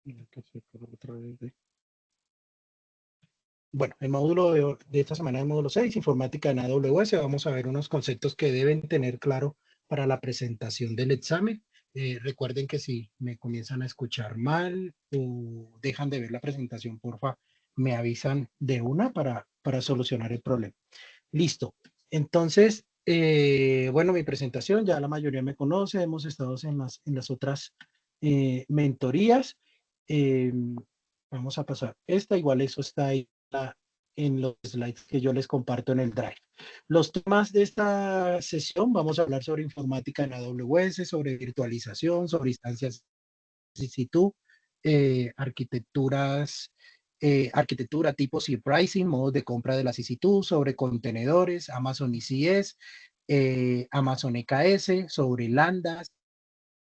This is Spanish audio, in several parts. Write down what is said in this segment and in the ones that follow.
Mira que se fue otra vez Bueno, el módulo de esta semana es el módulo 6, informática en AWS. Vamos a ver unos conceptos que deben tener claro para la presentación del examen. Recuerden que si me comienzan a escuchar mal o dejan de ver la presentación, porfa, me avisan de una para solucionar el problema. Listo. Entonces, bueno, mi presentación, ya la mayoría me conoce, hemos estado en las otras mentorías. Eh, Vamos a pasar esta, igual eso está ahí en los slides que yo les comparto en el Drive. Los temas de esta sesión, vamos a hablar sobre informática en AWS, sobre virtualización, sobre instancias EC2, arquitecturas, arquitectura, tipos y pricing, modos de compra de las EC2, sobre contenedores, Amazon ECS, Amazon EKS, sobre Lambdas,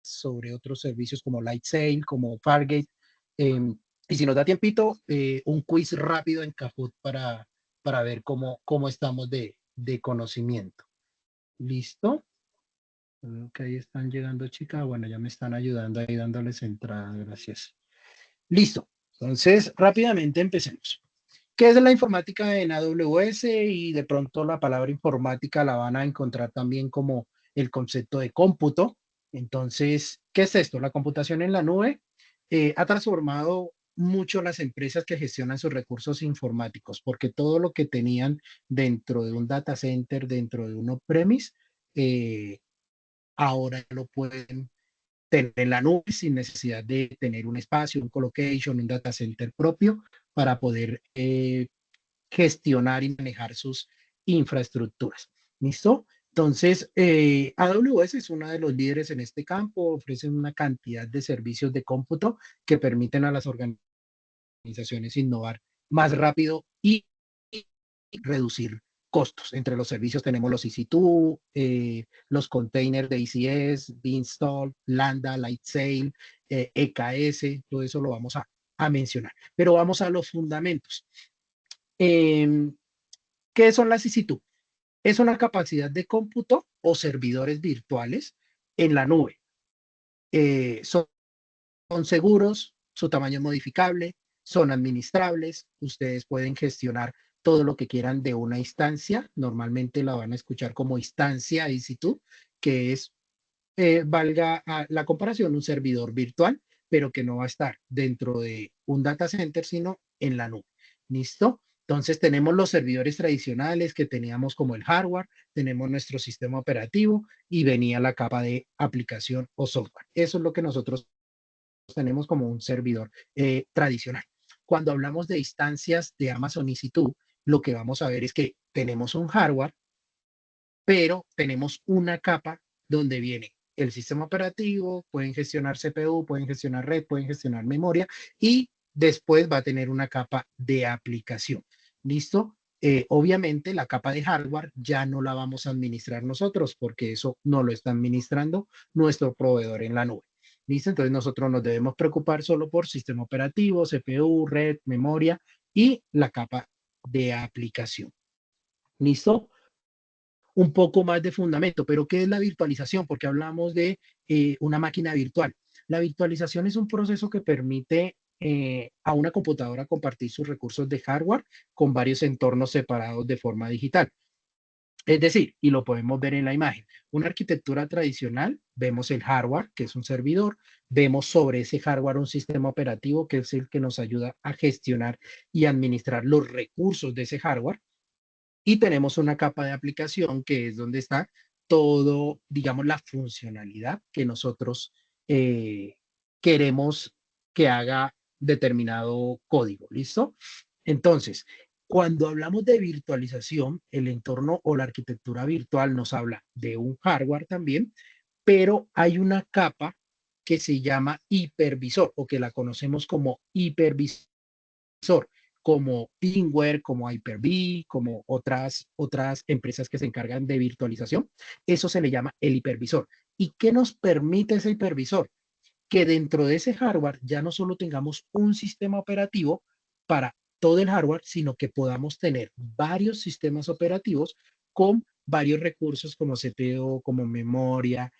sobre otros servicios como Lightsail, como Fargate. Y si nos da tiempito, un quiz rápido en Kahoot para ver cómo estamos de conocimiento. ¿Listo? Creo que ahí están llegando, chicas. Bueno, ya me están ayudando ahí dándoles entrada. Gracias. Listo. Entonces, rápidamente empecemos. ¿Qué es la informática en AWS? Y de pronto la palabra informática la van a encontrar también como el concepto de cómputo. Entonces, ¿qué es esto? La computación en la nube ha transformado mucho las empresas que gestionan sus recursos informáticos, porque todo lo que tenían dentro de un data center, dentro de un on-premise, eh, ahora lo pueden tener en la nube sin necesidad de tener un espacio, un colocation, un data center propio para poder gestionar y manejar sus infraestructuras. ¿Listo? Entonces, AWS es uno de los líderes en este campo, ofrecen una cantidad de servicios de cómputo que permiten a las organizaciones innovar más rápido y reducir costos. Entre los servicios tenemos los EC2, los containers de ECS, Beanstalk, Lambda, Lightsail, EKS, todo eso lo vamos a mencionar. Pero vamos a los fundamentos. Eh, ¿Qué son las EC2? Es una capacidad de cómputo o servidores virtuales en la nube. Son seguros, su tamaño es modificable, son administrables, ustedes pueden gestionar todo lo que quieran de una instancia, normalmente la van a escuchar como instancia EC2, que es, valga la comparación, un servidor virtual, pero que no va a estar dentro de un data center, sino en la nube. ¿Listo? Entonces tenemos los servidores tradicionales que teníamos como el hardware, tenemos nuestro sistema operativo y venía la capa de aplicación o software. Eso es lo que nosotros tenemos como un servidor tradicional. Cuando hablamos de instancias de Amazon EC2, lo que vamos a ver es que tenemos un hardware, pero tenemos una capa donde viene el sistema operativo, pueden gestionar CPU, pueden gestionar red, pueden gestionar memoria y después va a tener una capa de aplicación. ¿Listo? Obviamente la capa de hardware ya no la vamos a administrar nosotros porque eso no lo está administrando nuestro proveedor en la nube. ¿Listo? Entonces nosotros nos debemos preocupar solo por sistema operativo, CPU, red, memoria y la capa de aplicación. ¿Listo? Un poco más de fundamento, pero ¿qué es la virtualización? Porque hablamos de una máquina virtual. La virtualización es un proceso que permite a una computadora compartir sus recursos de hardware con varios entornos separados de forma digital. Es decir, y lo podemos ver en la imagen, una arquitectura tradicional, vemos el hardware, que es un servidor, vemos sobre ese hardware un sistema operativo, que es el que nos ayuda a gestionar y administrar los recursos de ese hardware, y tenemos una capa de aplicación que es donde está todo, digamos, la funcionalidad que nosotros eh, queremos que haga determinado código. ¿Listo? Entonces, cuando hablamos de virtualización, el entorno o la arquitectura virtual nos habla de un hardware también, pero hay una capa que se llama hipervisor o que la conocemos como hipervisor, como VMware, como Hyper-V, como otras empresas que se encargan de virtualización. Eso se le llama el hipervisor. ¿Y qué nos permite ese hipervisor? Que dentro de ese hardware ya no solo tengamos un sistema operativo para todo el hardware, sino que podamos tener varios sistemas operativos con varios recursos como CPU, como memoria,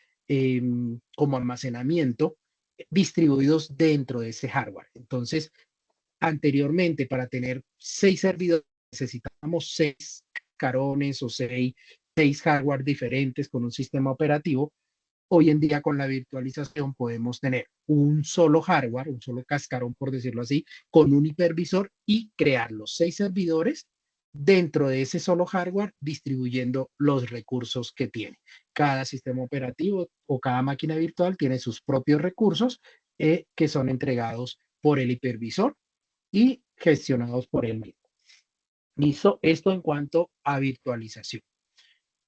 como almacenamiento, distribuidos dentro de ese hardware. Entonces, anteriormente, para tener 6 servidores, necesitábamos 6 carones o seis hardware diferentes con un sistema operativo. Hoy en día con la virtualización podemos tener un solo hardware, un solo cascarón, por decirlo así, con un hipervisor y crear los 6 servidores dentro de ese solo hardware, distribuyendo los recursos que tiene. Cada sistema operativo o cada máquina virtual tiene sus propios recursos que son entregados por el hipervisor y gestionados por él mismo. Listo, esto en cuanto a virtualización.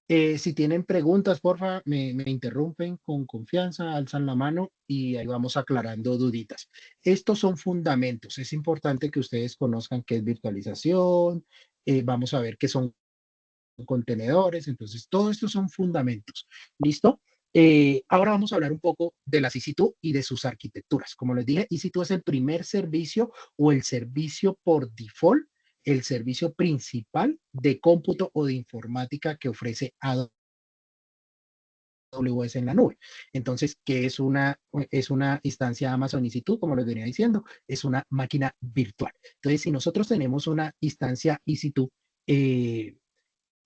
Si tienen preguntas, porfa, me interrumpen con confianza, alzan la mano y ahí vamos aclarando duditas. Estos son fundamentos. Es importante que ustedes conozcan qué es virtualización. Vamos a ver qué son contenedores. Entonces, todo esto son fundamentos. ¿Listo? Ahora vamos a hablar un poco de las EC2 y de sus arquitecturas. Como les dije, EC2 es el primer servicio o el servicio por default, el servicio principal de cómputo o de informática que ofrece AWS en la nube. Entonces, ¿qué es una instancia Amazon EC2? Como les venía diciendo, es una máquina virtual. Entonces, si nosotros tenemos una instancia EC2,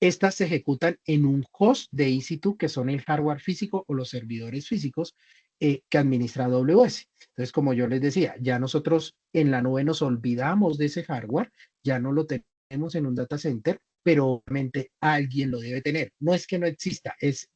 estas se ejecutan en un host de EC2, que son el hardware físico o los servidores físicos que administra AWS. Entonces, como yo les decía, ya nosotros en la nube nos olvidamos de ese hardware, ya no lo tenemos en un data center, pero obviamente alguien lo debe tener. No es que no exista,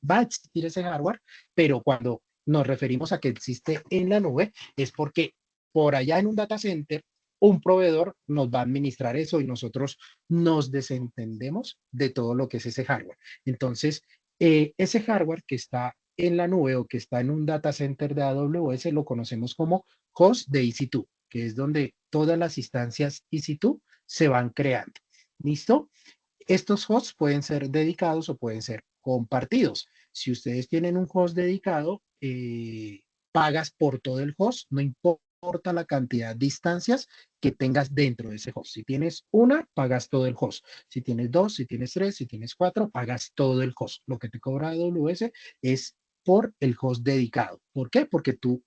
va a existir ese hardware, pero cuando nos referimos a que existe en la nube, es porque por allá en un data center, un proveedor nos va a administrar eso y nosotros nos desentendemos de todo lo que es ese hardware. Entonces, ese hardware que está en la nube o que está en un data center de AWS lo conocemos como host de EC2, que es donde todas las instancias EC2 se van creando. ¿Listo? Estos hosts pueden ser dedicados o pueden ser compartidos. Si ustedes tienen un host dedicado, pagas por todo el host, no importa la cantidad de instancias que tengas dentro de ese host. Si tienes una, pagas todo el host. Si tienes dos, si tienes tres, si tienes cuatro, pagas todo el host. Lo que te cobra AWS es por el host dedicado. ¿Por qué? Porque tú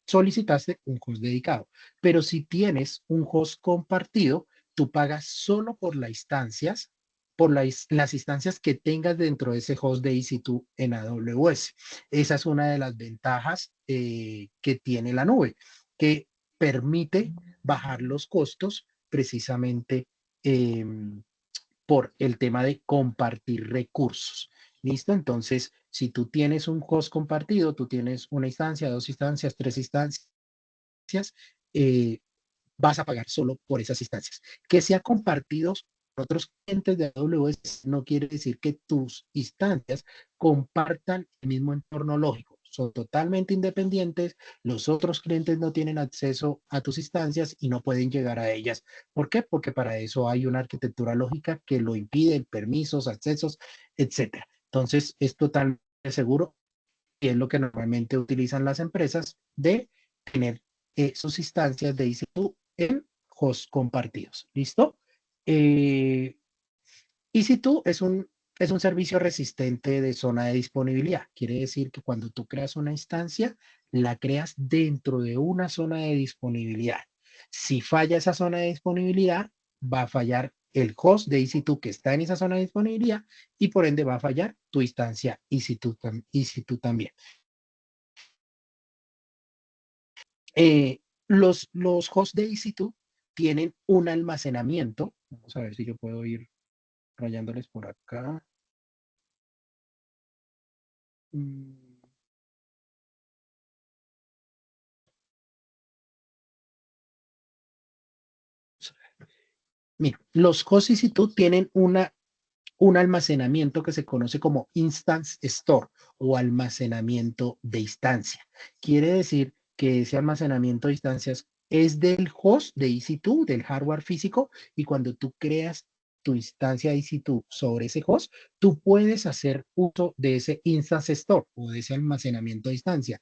solicitaste un host dedicado. Pero si tienes un host compartido, tú pagas solo por las instancias, las instancias que tengas dentro de ese host de EC2 en AWS. Esa es una de las ventajas que tiene la nube, que permite bajar los costos precisamente eh, por el tema de compartir recursos. ¿Listo? Entonces, si tú tienes un host compartido, tú tienes una instancia, dos instancias, tres instancias, eh, vas a pagar solo por esas instancias. Que sea compartido con otros clientes de AWS no quiere decir que tus instancias compartan el mismo entorno lógico. Son totalmente independientes, los otros clientes no tienen acceso a tus instancias y no pueden llegar a ellas. ¿Por qué? Porque para eso hay una arquitectura lógica que lo impide, permisos, accesos, etcétera. Entonces, es totalmente seguro y es lo que normalmente utilizan las empresas de tener sus instancias de EC2 en hosts compartidos. ¿Listo? Eh, EC2 es un servicio resistente de zona de disponibilidad. Quiere decir que cuando tú creas una instancia, la creas dentro de una zona de disponibilidad. Si falla esa zona de disponibilidad, va a fallar el host de EC2 que está en esa zona de disponibilidad y por ende va a fallar tu instancia EC2 también. Los hosts de EC2 tienen un almacenamiento. Vamos a ver si yo puedo ir rayándoles por acá. Mm, Mira, los hosts EC2 tienen un almacenamiento que se conoce como Instance Store o almacenamiento de instancia. Quiere decir que ese almacenamiento de instancias es del host de EC2, del hardware físico, y cuando tú creas tu instancia EC2 sobre ese host, tú puedes hacer uso de ese Instance Store o de ese almacenamiento de instancia.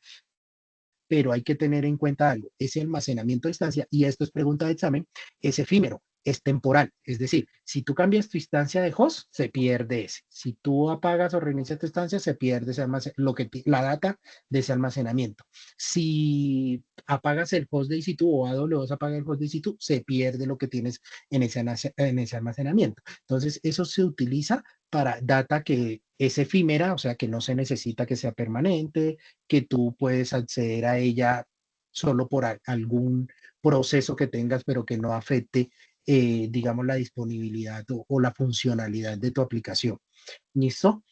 Pero hay que tener en cuenta algo, ese almacenamiento de instancia, y esto es pregunta de examen, es efímero. es temporal. Es decir, si tú cambias tu instancia de host, se pierde ese. Si tú apagas o reinicias tu instancia, se pierde ese la data de ese almacenamiento. Si apagas el host de EC2 o AWS apaga el host de EC2, se pierde lo que tienes en ese almacenamiento. Entonces, eso se utiliza para data que es efímera, o sea, que no se necesita que sea permanente, que tú puedes acceder a ella solo por algún proceso que tengas, pero que no afecte, digamos, la disponibilidad o la funcionalidad de tu aplicación. ¿Listo?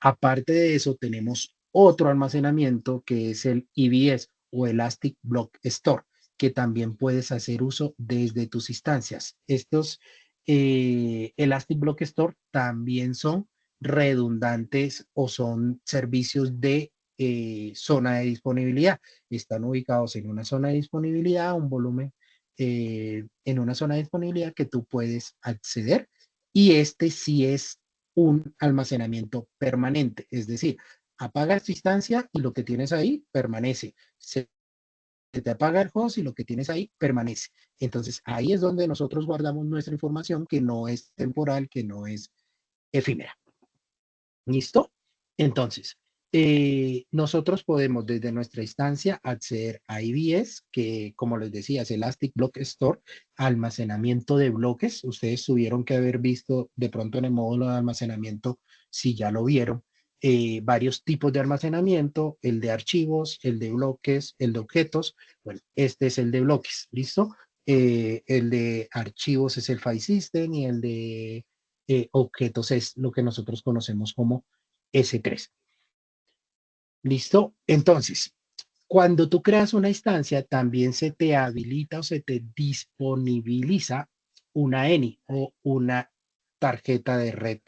Aparte de eso, tenemos otro almacenamiento que es el EBS o Elastic Block Store, que también puedes hacer uso desde tus instancias. Estos Elastic Block Store también son redundantes o son servicios de zona de disponibilidad. Están ubicados en una zona de disponibilidad, un volumen en una zona de disponibilidad que tú puedes acceder y este sí es un almacenamiento permanente, es decir, apagas tu instancia y lo que tienes ahí permanece. Se te apaga el host y lo que tienes ahí permanece. Entonces ahí es donde nosotros guardamos nuestra información que no es temporal, que no es efímera. ¿Listo? Entonces, nosotros podemos desde nuestra instancia acceder a IBS, que como les decía es Elastic Block Store, almacenamiento de bloques. Ustedes tuvieron que haber visto de pronto en el módulo de almacenamiento, si ya lo vieron, varios tipos de almacenamiento, el de archivos, el de bloques, el de objetos. Bueno, este es el de bloques, ¿listo? El de archivos es el file system y el de objetos es lo que nosotros conocemos como S3. ¿Listo? Entonces, cuando tú creas una instancia, también se te habilita o se te disponibiliza una ENI o una tarjeta de red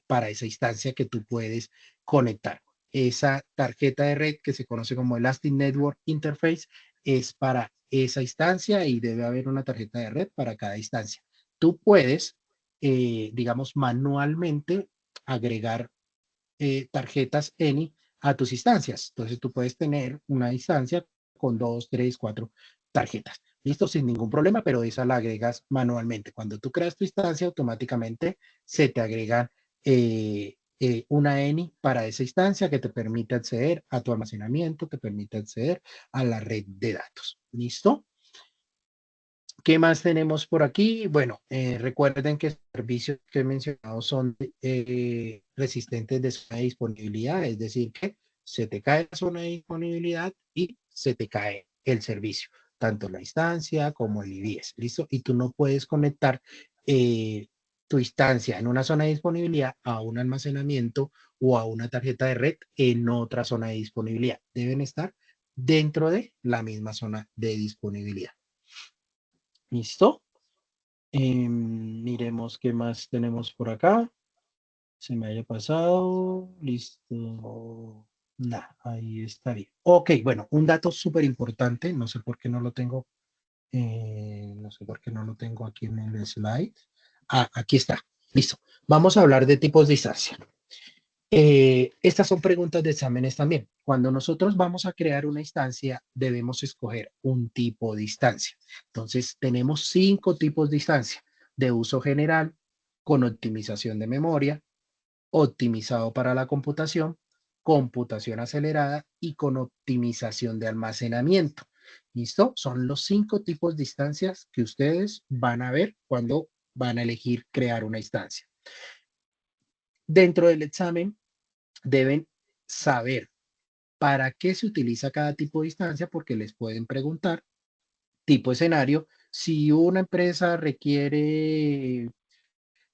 para esa instancia que tú puedes conectar. Esa tarjeta de red que se conoce como Elastic Network Interface es para esa instancia y debe haber una tarjeta de red para cada instancia. Tú puedes, digamos, manualmente agregar tarjetas ENI a tus instancias. Entonces tú puedes tener una instancia con 2, 3, 4 tarjetas. Listo, sin ningún problema, pero esa la agregas manualmente. Cuando tú creas tu instancia, automáticamente se te agrega una ENI para esa instancia que te permite acceder a tu almacenamiento, te permite acceder a la red de datos. ¿Listo? ¿Qué más tenemos por aquí? Bueno, recuerden que los servicios que he mencionado son resistentes de zona de disponibilidad, es decir, que se te cae la zona de disponibilidad y se te cae el servicio, tanto la instancia como el IBS, ¿listo? Y tú no puedes conectar eh, tu instancia en una zona de disponibilidad a un almacenamiento o a una tarjeta de red en otra zona de disponibilidad. Deben estar dentro de la misma zona de disponibilidad. ¿Listo? Miremos qué más tenemos por acá. Se me haya pasado. Listo. Nah, ahí está bien. Ok, bueno, un dato súper importante. No sé por qué no lo tengo. No sé por qué no lo tengo aquí en el slide. Ah, aquí está. Listo. Vamos a hablar de tipos de instancia. Estas son preguntas de exámenes también. Cuando nosotros vamos a crear una instancia, debemos escoger un tipo de instancia. Entonces, tenemos 5 tipos de instancia: de uso general, con optimización de memoria, optimizado para la computación, computación acelerada y con optimización de almacenamiento. ¿Listo? Son los 5 tipos de instancias que ustedes van a ver cuando van a elegir crear una instancia. Dentro del examen, deben saber para qué se utiliza cada tipo de instancia, porque les pueden preguntar tipo escenario. Si una empresa requiere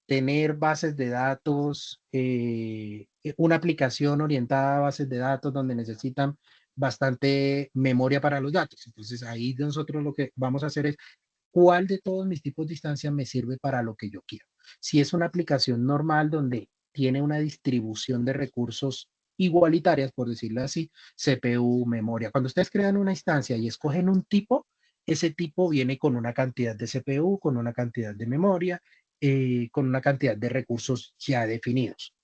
tener bases de datos, una aplicación orientada a bases de datos donde necesitan bastante memoria para los datos. Entonces ahí nosotros lo que vamos a hacer es cuál de todos mis tipos de instancias me sirve para lo que yo quiero. Si es una aplicación normal donde tiene una distribución de recursos igualitarias, por decirlo así, CPU, memoria. Cuando ustedes crean una instancia y escogen un tipo, ese tipo viene con una cantidad de CPU, con una cantidad de memoria, con una cantidad de recursos ya definidos.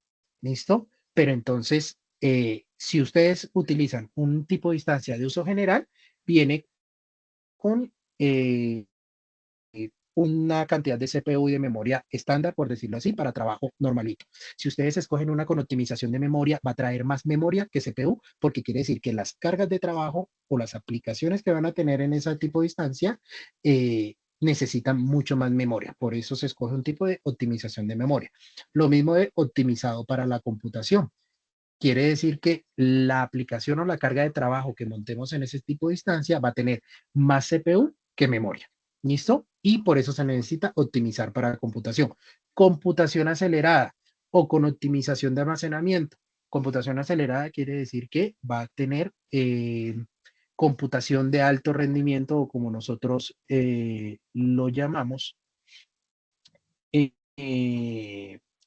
¿Listo? Pero entonces, si ustedes utilizan un tipo de instancia de uso general, viene con una cantidad de CPU y de memoria estándar, por decirlo así, para trabajo normalito. Si ustedes escogen una con optimización de memoria, va a traer más memoria que CPU, porque quiere decir que las cargas de trabajo o las aplicaciones que van a tener en ese tipo de instancia necesitan mucho más memoria. Por eso se escoge un tipo de optimización de memoria. Lo mismo de optimizado para la computación. Quiere decir que la aplicación o la carga de trabajo que montemos en ese tipo de instancia va a tener más CPU que memoria. ¿Listo? Y por eso se necesita optimizar para la computación. Computación acelerada o con optimización de almacenamiento. Computación acelerada quiere decir que va a tener computación de alto rendimiento o como nosotros lo llamamos,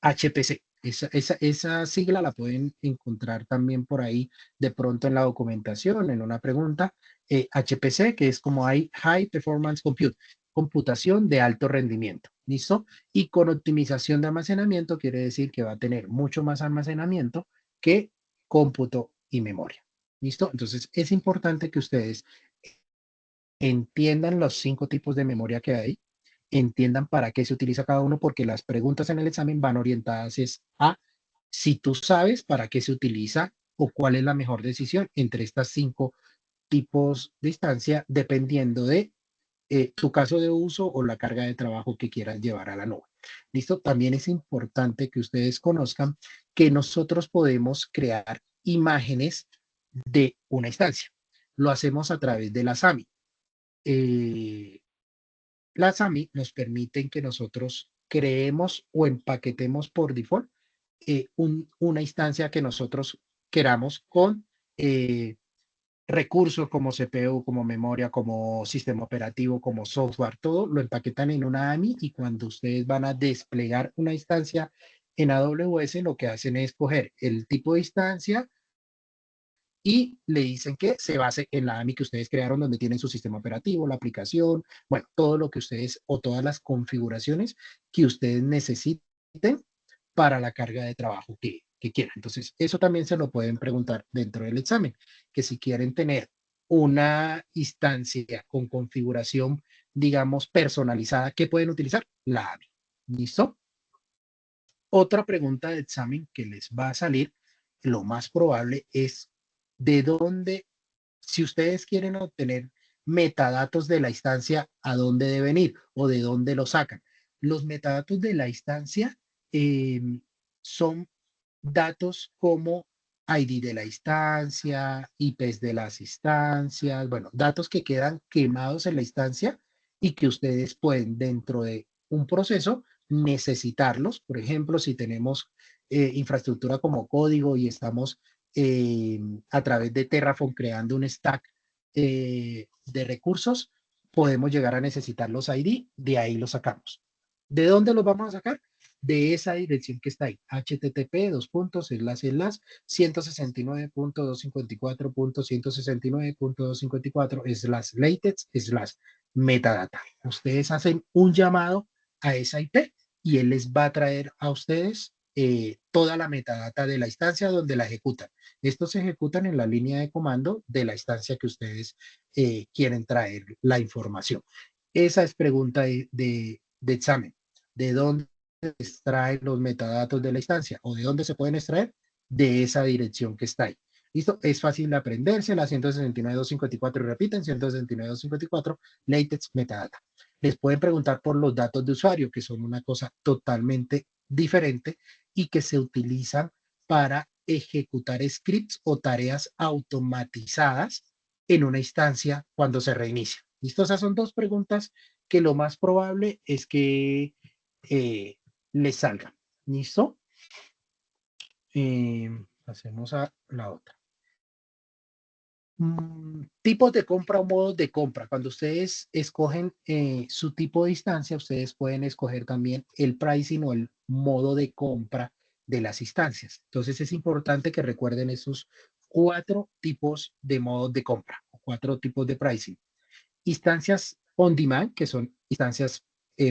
HPC. Esa sigla la pueden encontrar también por ahí de pronto en la documentación, en una pregunta. HPC, que es como hay High Performance Compute, computación de alto rendimiento. ¿Listo? Y con optimización de almacenamiento quiere decir que va a tener mucho más almacenamiento que cómputo y memoria. ¿Listo? Entonces es importante que ustedes entiendan los 5 tipos de memoria que hay, entiendan para qué se utiliza cada uno, porque las preguntas en el examen van orientadas a si tú sabes para qué se utiliza o cuál es la mejor decisión entre estas 5 tipos de instancia, dependiendo de tu caso de uso o la carga de trabajo que quieras llevar a la nube. ¿Listo? También es importante que ustedes conozcan que nosotros podemos crear imágenes de una instancia. Lo hacemos a través de la SAMI. Eh, las AMI nos permiten que nosotros creemos o empaquetemos por default una instancia que nosotros queramos con recursos como CPU, como memoria, como sistema operativo, como software, todo lo empaquetan en una AMI y cuando ustedes van a desplegar una instancia en AWS, lo que hacen es coger el tipo de instancia y le dicen que se base en la AMI que ustedes crearon, donde tienen su sistema operativo, la aplicación, bueno, todo lo que ustedes o todas las configuraciones que ustedes necesiten para la carga de trabajo que quieran. Entonces, eso también se lo pueden preguntar dentro del examen, que si quieren tener una instancia con configuración, digamos, personalizada, ¿qué pueden utilizar? La AMI. ¿Listo? Otra pregunta de examen que les va a salir, lo más probable es de dónde, si ustedes quieren obtener metadatos de la instancia, a dónde deben ir o de dónde lo sacan. Los metadatos de la instancia eh, son datos como ID de la instancia, IPs de las instancias, bueno, datos que quedan quemados en la instancia y que ustedes pueden dentro de un proceso necesitarlos. Por ejemplo, si tenemos infraestructura como código y estamos a través de Terraform creando un stack de recursos, podemos llegar a necesitar los ID, de ahí los sacamos. ¿De dónde los vamos a sacar? De esa dirección que está ahí, http dos puntos, enlace, enlace, 169.254.169.254 slash latex slash metadata. Ustedes hacen un llamado a esa IP y él les va a traer a ustedes toda la metadata de la instancia donde la ejecutan. Estos se ejecutan en la línea de comando de la instancia que ustedes quieren traer la información. Esa es pregunta de examen. ¿De dónde extraen los metadatos de la instancia o de dónde se pueden extraer? De esa dirección que está ahí. ¿Listo? Es fácil de aprenderse, la 169.254 y repiten, 169.254, latex metadata. Les pueden preguntar por los datos de usuario, que son una cosa totalmente diferente y que se utilizan para ejecutar scripts o tareas automatizadas en una instancia cuando se reinicia. ¿Listo? Esas son 2 preguntas que lo más probable es que les salgan. ¿Listo? Pasemos a la otra. Tipos de compra o modos de compra. Cuando ustedes escogen su tipo de instancia, ustedes pueden escoger también el pricing o el modo de compra de las instancias. Entonces es importante que recuerden esos 4 tipos de modos de compra, 4 tipos de pricing. Instancias on demand, que son instancias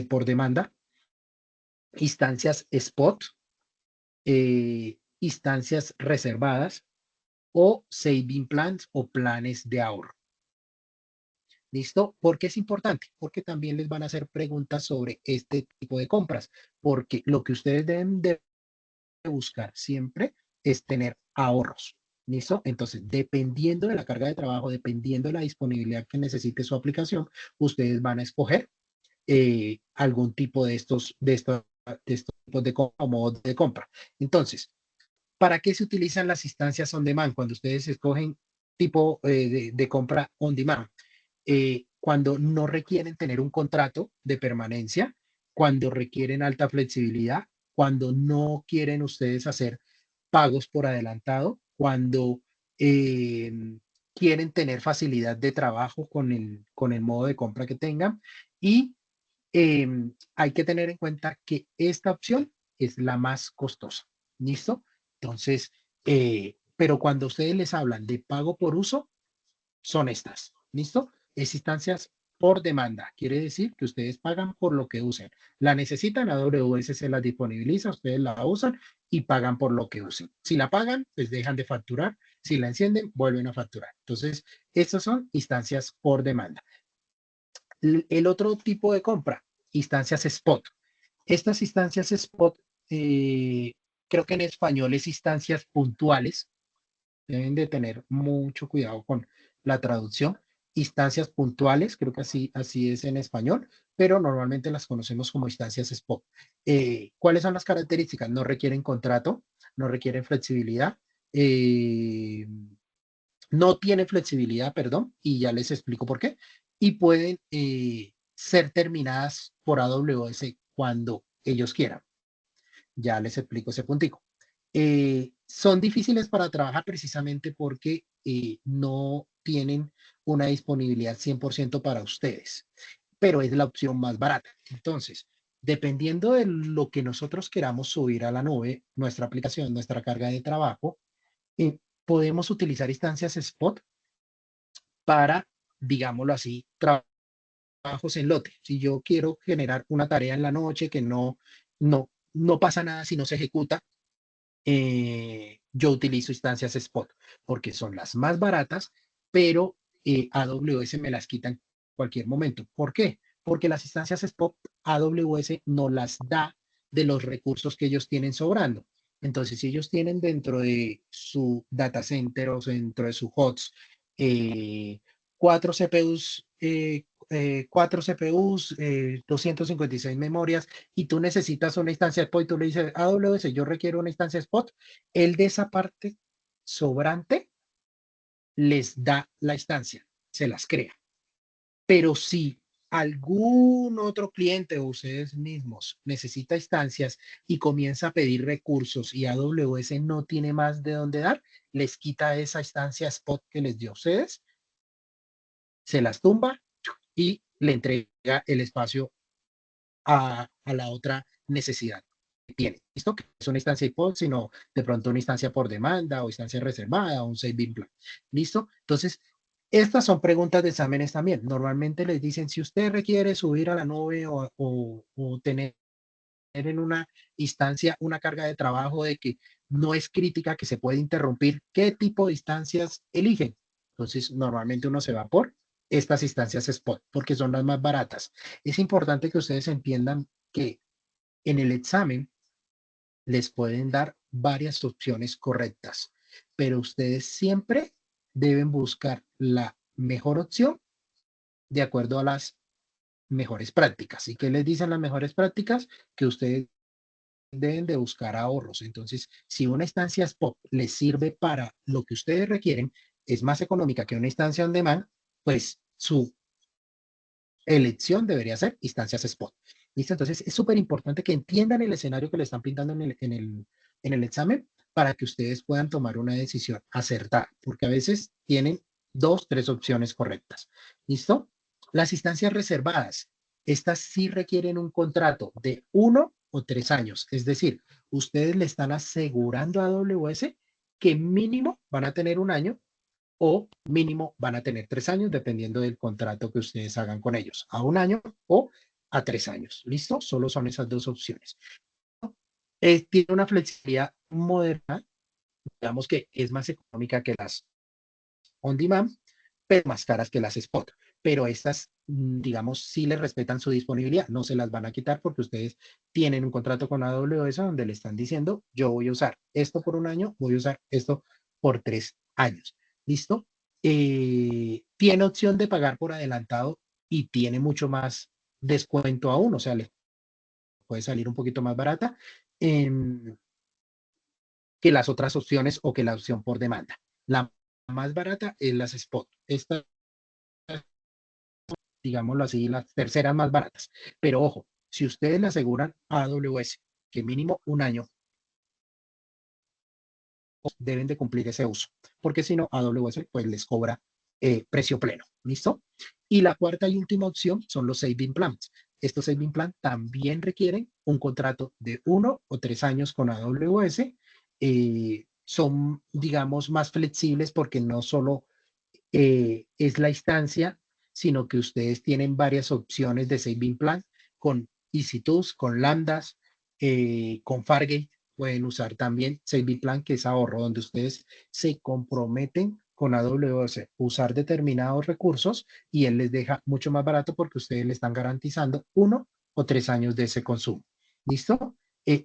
por demanda, instancias spot, instancias reservadas o saving plans o planes de ahorro. ¿Listo? ¿Por qué es importante? Porque también les van a hacer preguntas sobre este tipo de compras, porque lo que ustedes deben de buscar siempre es tener ahorros. ¿Listo? Entonces, dependiendo de la carga de trabajo, dependiendo de la disponibilidad que necesite su aplicación, ustedes van a escoger algún tipo de estos tipos de compra o modos de compra. Entonces, ¿para qué se utilizan las instancias on demand cuando ustedes escogen tipo de compra on demand? Cuando no requieren tener un contrato de permanencia, cuando requieren alta flexibilidad, cuando no quieren ustedes hacer pagos por adelantado, cuando eh, quieren tener facilidad de trabajo con el modo de compra que tengan. Y hay que tener en cuenta que esta opción es la más costosa. ¿Listo? Entonces, pero cuando ustedes les hablan de pago por uso, son estas. ¿Listo? Es instancias por demanda. Quiere decir que ustedes pagan por lo que usen. La necesitan, AWS se la disponibiliza, ustedes la usan y pagan por lo que usen. Si la pagan, pues dejan de facturar. Si la encienden, vuelven a facturar. Entonces, estas son instancias por demanda. El otro tipo de compra, instancias spot. Estas instancias spot, eh, creo que en español es instancias puntuales. Deben de tener mucho cuidado con la traducción. Instancias puntuales, creo que así es en español, pero normalmente las conocemos como instancias spot. ¿Cuáles son las características? No requieren contrato, no requieren flexibilidad, eh, no tienen flexibilidad, perdón, y ya les explico por qué, y pueden ser terminadas por AWS cuando ellos quieran. Ya les explico ese puntico. Son difíciles para trabajar precisamente porque no tienen una disponibilidad 100% para ustedes, pero es la opción más barata. Entonces, dependiendo de lo que nosotros queramos subir a la nube, nuestra aplicación, nuestra carga de trabajo, podemos utilizar instancias spot para, digámoslo así, trabajos en lote. Si yo quiero generar una tarea en la noche que no pasa nada si no se ejecuta, yo utilizo instancias spot porque son las más baratas, pero AWS me las quita en cualquier momento. ¿Por qué? Porque las instancias spot AWS no las da de los recursos que ellos tienen sobrando. Entonces, si ellos tienen dentro de su data center o dentro de su HOTS eh, cuatro CPUs, 256 memorias, y tú necesitas una instancia spot y tú le dices, AWS, yo requiero una instancia spot, él de esa parte sobrante les da la instancia, se las crea. Pero si algún otro cliente o ustedes mismos necesita instancias y comienza a pedir recursos y AWS no tiene más de dónde dar, les quita esa instancia spot que les dio a ustedes, se las tumba y le entrega el espacio a la otra necesidad que tiene. ¿Listo? Que es una instancia IPod, sino de pronto una instancia por demanda o instancia reservada o un saving plan. ¿Listo? Entonces, estas son preguntas de exámenes también. Normalmente les dicen, si usted requiere subir a la nube o tener en una instancia una carga de trabajo de que no es crítica, que se puede interrumpir, ¿qué tipo de instancias eligen? Entonces, normalmente uno se va por estas instancias spot porque son las más baratas. Es importante que ustedes entiendan que en el examen les pueden dar varias opciones correctas, pero ustedes siempre deben buscar la mejor opción de acuerdo a las mejores prácticas. ¿Y qué les dicen las mejores prácticas? Que ustedes deben de buscar ahorros. Entonces, si una instancia spot les sirve para lo que ustedes requieren, es más económica que una instancia on demand, pues su elección debería ser instancias spot. ¿Listo? Entonces, es súper importante que entiendan el escenario que le están pintando en el examen para que ustedes puedan tomar una decisión acertada, porque a veces tienen dos, tres opciones correctas. ¿Listo? Las instancias reservadas, estas sí requieren un contrato de 1 o 3 años. Es decir, ustedes le están asegurando a AWS que mínimo van a tener un año o mínimo van a tener 3 años, dependiendo del contrato que ustedes hagan con ellos, a un año o a 3 años. ¿Listo? Solo son esas dos opciones. Tiene una flexibilidad moderna, digamos que es más económica que las on demand, pero más caras que las spot. pero estas, digamos, sí les respetan su disponibilidad, no se las van a quitar porque ustedes tienen un contrato con AWS donde le están diciendo, yo voy a usar esto por un año, voy a usar esto por 3 años. ¿Listo? Tiene opción de pagar por adelantado y tiene mucho más descuento aún, o sea, les puede salir un poquito más barata em, que las otras opciones o que la opción por demanda. La más barata es las spot. Estas, digámoslo así, las terceras más baratas. Pero ojo, si ustedes le aseguran a AWS que mínimo un año deben de cumplir ese uso, porque si no, AWS pues les cobra precio pleno. ¿Listo? Y la cuarta y última opción son los saving plans. Estos saving plans también requieren un contrato de 1 o 3 años con AWS. Son, digamos, más flexibles porque no solo es la instancia, sino que ustedes tienen varias opciones de saving plan con EC2, con Lambdas, con Fargate. Pueden usar también saving plan, que es ahorro, donde ustedes se comprometen con AWS usar determinados recursos y él les deja mucho más barato porque ustedes le están garantizando 1 o 3 años de ese consumo. ¿Listo?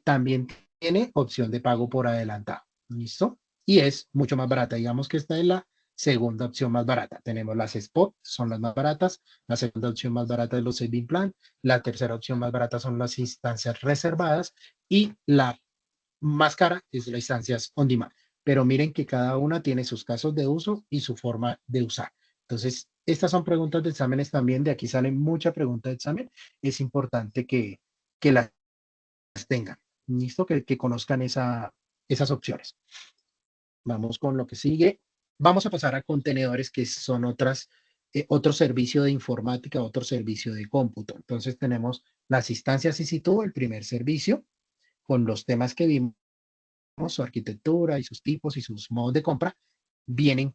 También tiene opción de pago por adelantado. ¿Listo? Y es mucho más barata. Digamos que esta es la segunda opción más barata. Tenemos las spot, son las más baratas. La segunda opción más barata es los saving plan. La tercera opción más barata son las instancias reservadas. Y la más cara es las instancias on demand. Pero miren que cada una tiene sus casos de uso y su forma de usar. Entonces, estas son preguntas de exámenes también. De aquí salen muchas preguntas de examen. Es importante que las tengan. ¿Listo? Que conozcan esas opciones. Vamos con lo que sigue. Vamos a pasar a contenedores, que son otro servicio de informática, otro servicio de cómputo. Entonces tenemos las instancias EC2, el primer servicio, con los temas que vimos, su arquitectura y sus tipos y sus modos de compra. Vienen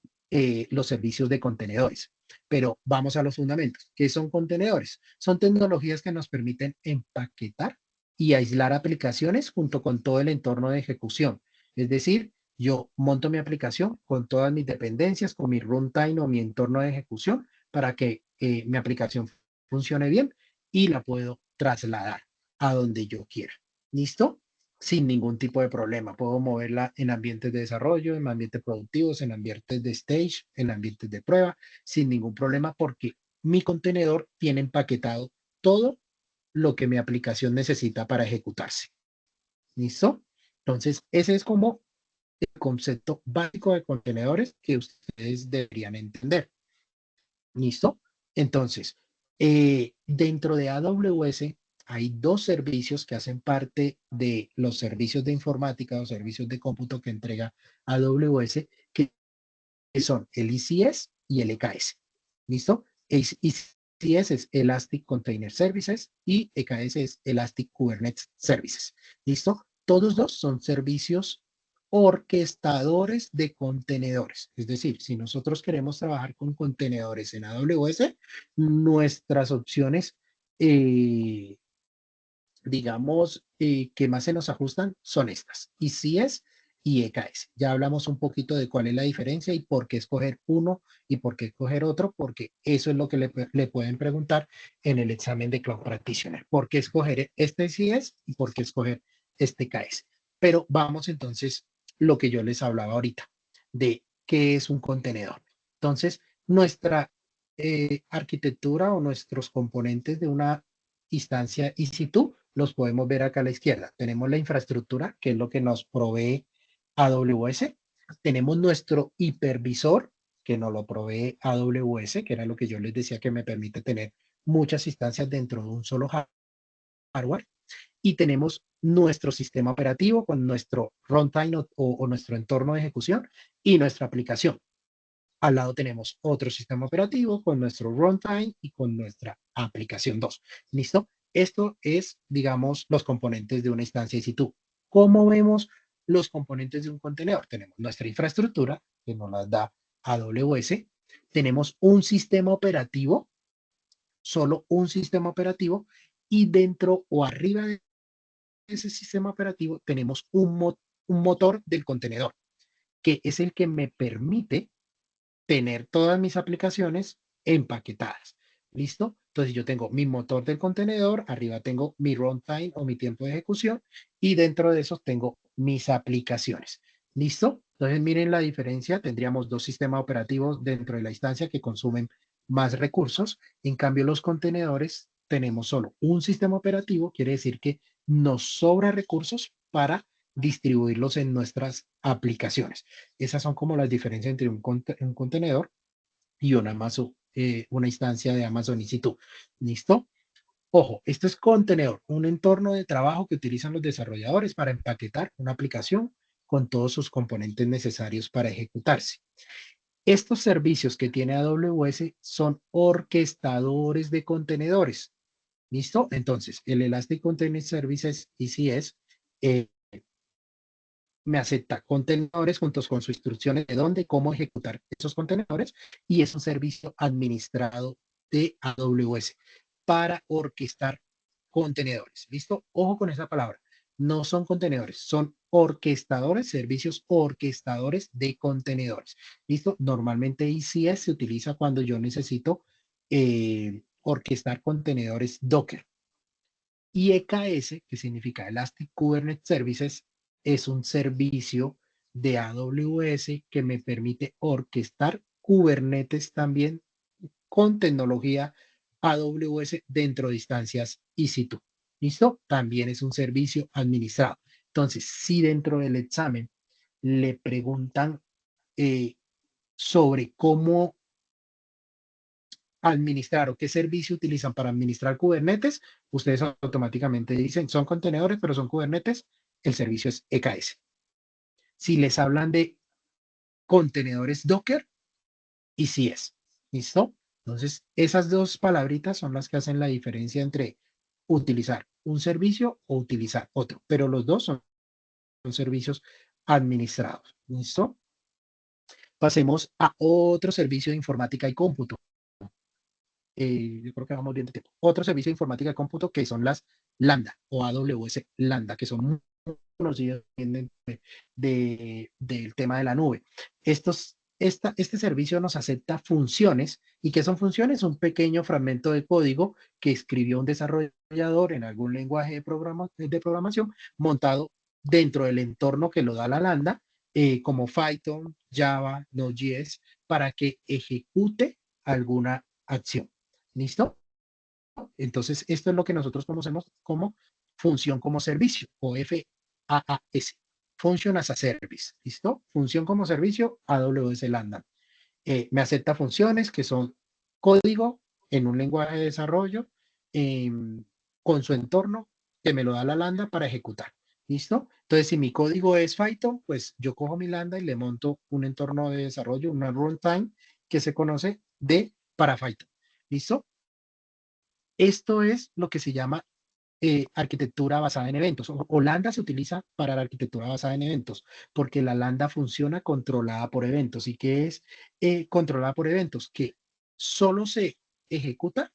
los servicios de contenedores. Pero vamos a los fundamentos. ¿Qué son contenedores? Son tecnologías que nos permiten empaquetar y aislar aplicaciones junto con todo el entorno de ejecución. Es decir, yo monto mi aplicación con todas mis dependencias, con mi runtime o mi entorno de ejecución para que mi aplicación funcione bien y la puedo trasladar a donde yo quiera. ¿Listo? Sin ningún tipo de problema. Puedo moverla en ambientes de desarrollo, en ambientes productivos, en ambientes de stage, en ambientes de prueba, sin ningún problema porque mi contenedor tiene empaquetado todo lo que mi aplicación necesita para ejecutarse. ¿Listo? Entonces, ese es como el concepto básico de contenedores que ustedes deberían entender. ¿Listo? Entonces, dentro de AWS hay dos servicios que hacen parte de los servicios de informática o servicios de cómputo que entrega AWS, que son el ECS y el EKS. ¿Listo? ECS es Elastic Container Services y EKS es Elastic Kubernetes Services. ¿Listo? Todos dos son servicios orquestadores de contenedores. Es decir, si nosotros queremos trabajar con contenedores en AWS, nuestras opciones, eh, digamos, que más se nos ajustan son estas, ICS y EKS. Ya hablamos un poquito de cuál es la diferencia y por qué escoger uno y por qué escoger otro, porque eso es lo que le pueden preguntar en el examen de Cloud Practitioner. ¿Por qué escoger este ICS y por qué escoger este EKS? Pero vamos entonces lo que yo les hablaba ahorita, de qué es un contenedor. Entonces, nuestra arquitectura o nuestros componentes de una instancia EC2 los podemos ver acá a la izquierda. Tenemos la infraestructura, que es lo que nos provee AWS. Tenemos nuestro hipervisor, que nos lo provee AWS, que era lo que yo les decía que me permite tener muchas instancias dentro de un solo hardware. Y tenemos nuestro sistema operativo con nuestro runtime o nuestro entorno de ejecución y nuestra aplicación. Al lado tenemos otro sistema operativo con nuestro runtime y con nuestra aplicación 2. ¿Listo? Esto es, digamos, los componentes de una instancia EC2. ¿Cómo vemos los componentes de un contenedor? Tenemos nuestra infraestructura, que nos la da AWS. Tenemos un sistema operativo, solo un sistema operativo, y dentro o arriba de ese sistema operativo tenemos un motor del contenedor, que es el que me permite tener todas mis aplicaciones empaquetadas. ¿Listo? Entonces yo tengo mi motor del contenedor, arriba tengo mi runtime o mi tiempo de ejecución y dentro de eso tengo mis aplicaciones. ¿Listo? Entonces miren la diferencia, tendríamos dos sistemas operativos dentro de la instancia que consumen más recursos. En cambio, los contenedores tenemos solo un sistema operativo, quiere decir que nos sobra recursos para distribuirlos en nuestras aplicaciones. Esas son como las diferencias entre un contenedor y una instancia de Amazon EC2. ¿Listo? Ojo, esto es contenedor, un entorno de trabajo que utilizan los desarrolladores para empaquetar una aplicación con todos sus componentes necesarios para ejecutarse. Estos servicios que tiene AWS son orquestadores de contenedores. ¿Listo? Entonces, el Elastic Container Services, ECS, eh, me acepta contenedores juntos con sus instrucciones de dónde, cómo ejecutar esos contenedores y es un servicio administrado de AWS para orquestar contenedores. ¿Listo? Ojo con esa palabra. No son contenedores, son orquestadores, servicios orquestadores de contenedores. ¿Listo? Normalmente ECS se utiliza cuando yo necesito orquestar contenedores Docker. Y EKS, que significa Elastic Kubernetes Services, es un servicio de AWS que me permite orquestar Kubernetes también con tecnología AWS dentro de instancias EC2. ¿Listo? También es un servicio administrado. Entonces, si dentro del examen le preguntan sobre cómo administrar o qué servicio utilizan para administrar Kubernetes, ustedes automáticamente dicen, son contenedores, pero son Kubernetes, el servicio es EKS. Si les hablan de contenedores Docker, ECS. ¿Listo? Entonces, esas dos palabritas son las que hacen la diferencia entre utilizar un servicio o utilizar otro, pero los dos son servicios administrados. ¿Listo? Pasemos a otro servicio de informática y cómputo. Yo creo que vamos bien de tiempo. Otro servicio de informática de cómputo que son las Lambda o AWS Lambda, que son muy conocidos del tema de la nube. Este servicio nos acepta funciones. ¿Y qué son funciones? Un pequeño fragmento de código que escribió un desarrollador en algún lenguaje de programación montado dentro del entorno que lo da la Lambda, como Python, Java, Node.js, para que ejecute alguna acción. ¿Listo? Entonces, esto es lo que nosotros conocemos como función como servicio o FAAS. Function as a Service. ¿Listo? Función como servicio, AWS Lambda. Me acepta funciones que son código en un lenguaje de desarrollo eh, con su entorno que me lo da la Lambda para ejecutar. ¿Listo? Entonces, si mi código es Python, pues yo cojo mi Lambda y le monto un entorno de desarrollo, una runtime que se conoce para Python. ¿Listo? Esto es lo que se llama arquitectura basada en eventos. O Lambda se utiliza para la arquitectura basada en eventos, porque la Lambda funciona controlada por eventos. ¿Y qué es controlada por eventos? Que solo se ejecuta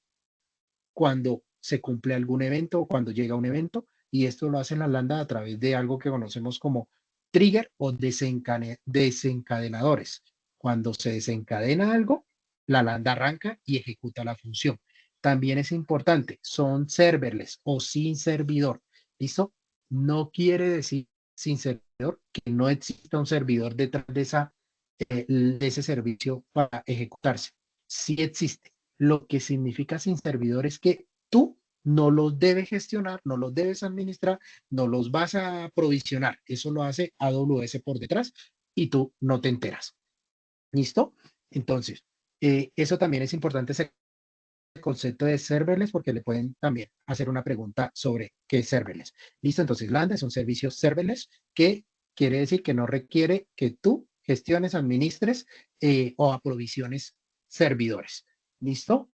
cuando se cumple algún evento o cuando llega un evento, y esto lo hace la Lambda a través de algo que conocemos como trigger o desencadenadores. Cuando se desencadena algo, la Lambda arranca y ejecuta la función. También es importante, son serverless o sin servidor. ¿Listo? No quiere decir sin servidor que no exista un servidor detrás de ese servicio para ejecutarse. Sí existe. Lo que significa sin servidor es que tú no los debes gestionar, no los debes administrar, no los vas a provisionar. Eso lo hace AWS por detrás y tú no te enteras. ¿Listo? Entonces, eso también es importante, ese concepto de serverless, porque le pueden también hacer una pregunta sobre qué es serverless. ¿Listo? Entonces, Lambda es un servicio serverless que quiere decir que no requiere que tú gestiones, administres o aprovisiones servidores. ¿Listo?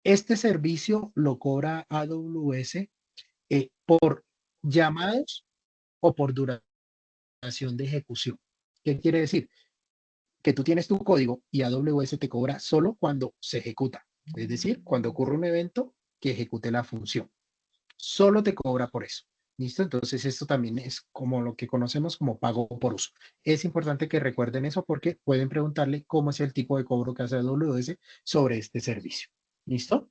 Este servicio lo cobra AWS por llamados o por duración de ejecución. ¿Qué quiere decir? Que tú tienes tu código y AWS te cobra solo cuando se ejecuta. Es decir, cuando ocurre un evento que ejecute la función. Solo te cobra por eso. ¿Listo? Entonces, esto también es como lo que conocemos como pago por uso. Es importante que recuerden eso porque pueden preguntarle cómo es el tipo de cobro que hace AWS sobre este servicio. ¿Listo?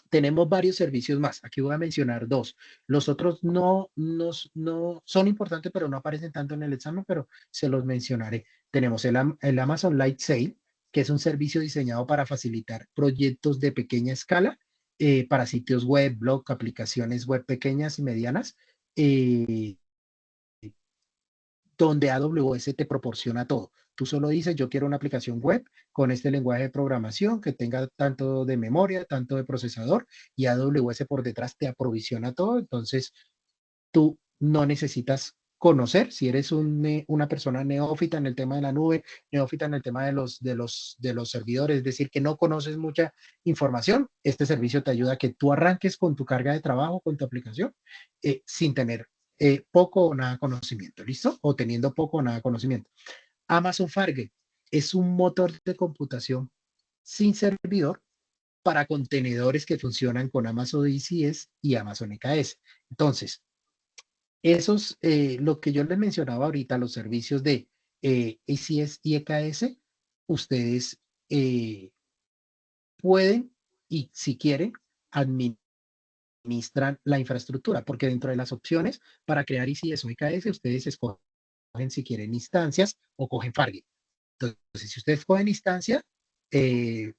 Tenemos varios servicios más. Aquí voy a mencionar dos. Los otros no son importantes, pero no aparecen tanto en el examen, pero se los mencionaré. Tenemos el Amazon Light Sale, que es un servicio diseñado para facilitar proyectos de pequeña escala para sitios web, blog, aplicaciones web pequeñas y medianas. eh, donde AWS te proporciona todo. Tú solo dices, yo quiero una aplicación web con este lenguaje de programación que tenga tanto de memoria, tanto de procesador, y AWS por detrás te aprovisiona todo. Entonces, tú no necesitas conocer, si eres una persona neófita en el tema de la nube, neófita en el tema de los servidores, es decir, que no conoces mucha información, este servicio te ayuda a que tú arranques con tu carga de trabajo, con tu aplicación, sin tener poco o nada conocimiento, ¿listo? O teniendo poco o nada conocimiento. Amazon Fargate es un motor de computación sin servidor para contenedores que funcionan con Amazon ECS y Amazon EKS. Entonces, lo que yo les mencionaba ahorita, los servicios de ECS y EKS, ustedes eh, pueden y si quieren administran la infraestructura, porque dentro de las opciones para crear ECS o EKS, ustedes escogen si quieren instancias o cogen Fargate. Entonces, si ustedes cogen instancia,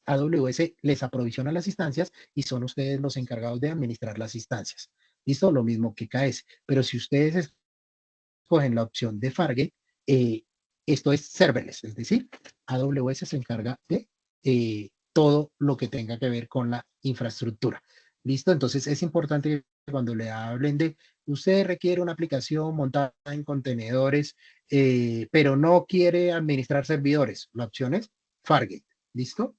AWS les aprovisiona las instancias y son ustedes los encargados de administrar las instancias. ¿Listo? Lo mismo que KS. Pero si ustedes escogen la opción de Fargate, eh, esto es serverless, es decir, AWS se encarga de todo lo que tenga que ver con la infraestructura. ¿Listo? Entonces es importante que cuando le hablen de usted requiere una aplicación montada en contenedores, pero no quiere administrar servidores, la opción es Fargate. ¿Listo?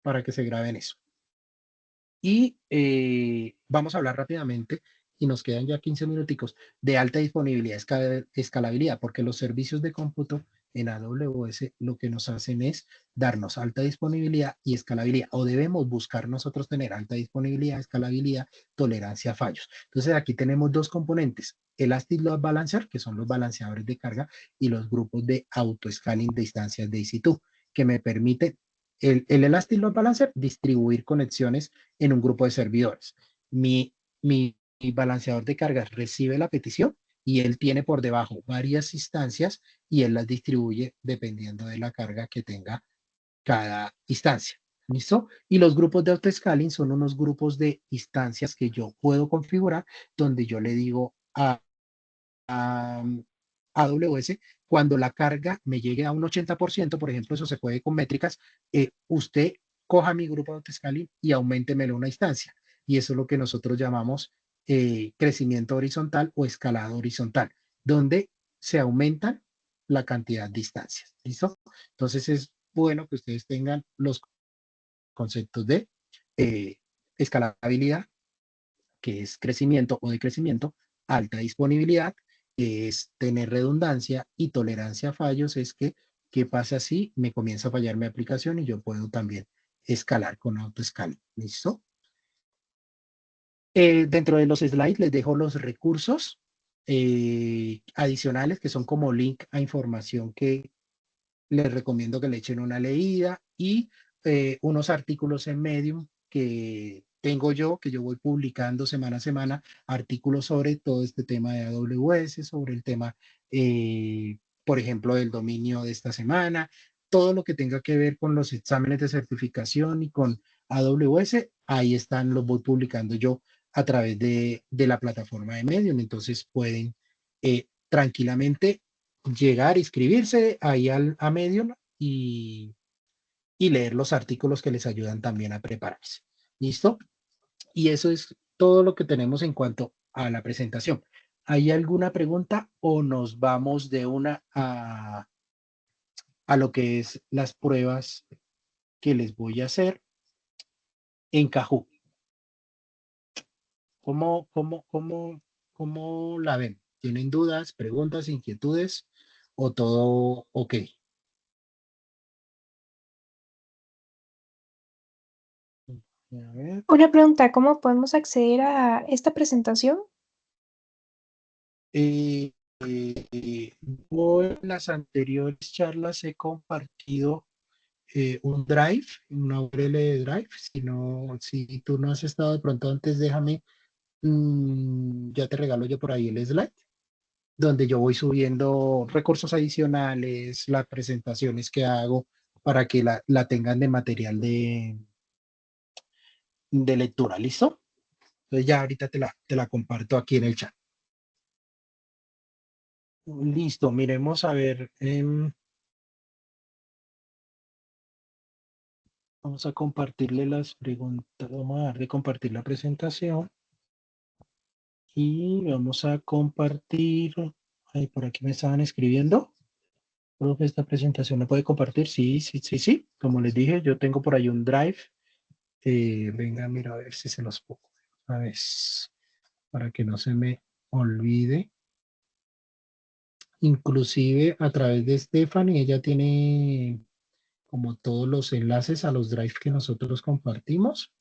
Para que se graben eso. Y vamos a hablar rápidamente, y nos quedan ya 15 minuticos, de alta disponibilidad, escalabilidad, porque los servicios de cómputo en AWS lo que nos hacen es darnos alta disponibilidad y escalabilidad, o debemos buscar nosotros tener alta disponibilidad, escalabilidad, tolerancia a fallos. Entonces aquí tenemos dos componentes, Elastic Load Balancer, que son los balanceadores de carga, y los grupos de auto-scaling de instancias de EC2, que me permite el Elastic Load Balancer distribuir conexiones en un grupo de servidores. Mi balanceador de cargas recibe la petición y él tiene por debajo varias instancias y él las distribuye dependiendo de la carga que tenga cada instancia. ¿Listo? Y los grupos de autoscaling son unos grupos de instancias que yo puedo configurar donde yo le digo a AWS, cuando la carga me llegue a un 80%, por ejemplo, eso se puede con métricas, usted coja mi grupo de autoscaling y aumentemelo una instancia. Y eso es lo que nosotros llamamos crecimiento horizontal o escalado horizontal, donde se aumenta la cantidad de instancias. ¿Listo? Entonces es bueno que ustedes tengan los conceptos de eh, escalabilidad, que es crecimiento o decrecimiento, alta disponibilidad, que es tener redundancia, y tolerancia a fallos es que, ¿qué pasa si me comienza a fallar mi aplicación y yo puedo también escalar con autoescala? ¿Listo? Dentro de los slides les dejo los recursos adicionales que son como link a información que les recomiendo que le echen una leída, y unos artículos en Medium que tengo yo, que yo voy publicando semana a semana, artículos sobre todo este tema de AWS, sobre el tema, por ejemplo, del dominio de esta semana, todo lo que tenga que ver con los exámenes de certificación y con AWS, ahí están, los voy publicando yo a través de la plataforma de Medium, entonces pueden tranquilamente llegar, inscribirse ahí a Medium y leer los artículos que les ayudan también a prepararse. ¿Listo? Y eso es todo lo que tenemos en cuanto a la presentación. ¿Hay alguna pregunta o nos vamos de una a lo que es las pruebas que les voy a hacer en Kahoot? ¿Cómo la ven? ¿Tienen dudas, preguntas, inquietudes o todo ok? A ver. Una pregunta, ¿cómo podemos acceder a esta presentación? Eh, yo en las anteriores charlas he compartido un Drive, una URL de Drive. Si tú no has estado de pronto antes, déjame, ya te regalo yo por ahí el slide, donde yo voy subiendo recursos adicionales, las presentaciones que hago para que la tengan de material de lectura, ¿listo? Entonces ya ahorita te la comparto aquí en el chat. Listo, miremos a ver. Vamos a compartirle las preguntas. Vamos a dar de compartir la presentación y vamos a compartir. Ay, por aquí me estaban escribiendo. Profe, esta presentación la puede compartir. Sí, sí, sí, sí. Como les dije, yo tengo por ahí un Drive. Venga, mira, a ver si se los pongo. A ver, para que no se me olvide. Inclusive a través de Stephanie, ella tiene como todos los enlaces a los Drive que nosotros compartimos,